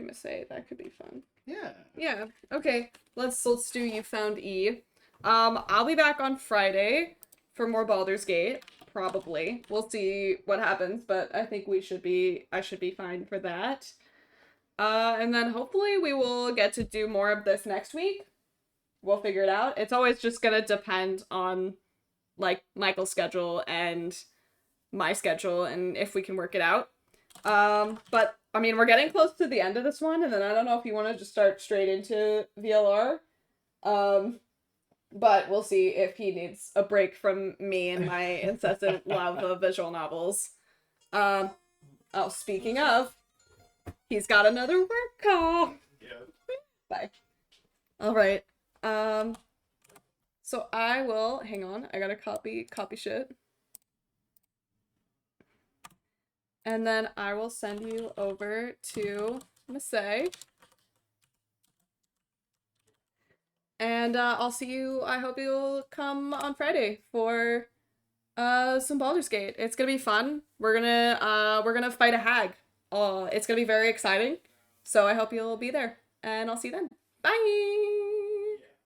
Miss A. That could be fun. Yeah. Yeah. Okay. Let's do You Found E. I'll be back on Friday for more Baldur's Gate. Probably. We'll see what happens, but I think I should be fine for that. And then hopefully we will get to do more of this next week. We'll figure it out. It's always just gonna depend on like Michael's schedule and my schedule and if we can work it out. But I mean, we're getting close to the end of this one, and then I don't know if you want to just start straight into VLR. But we'll see if he needs a break from me and my incessant love of visual novels. Oh, speaking of, he's got another work call. Yeah. Bye. All right. So I will hang on. I gotta copy shit. And then I will send you over to Masay. And I'll see you. I hope you'll come on Friday for some Baldur's Gate. It's gonna be fun. We're gonna fight a hag. It's gonna be very exciting. So I hope you'll be there. And I'll see you then. Bye.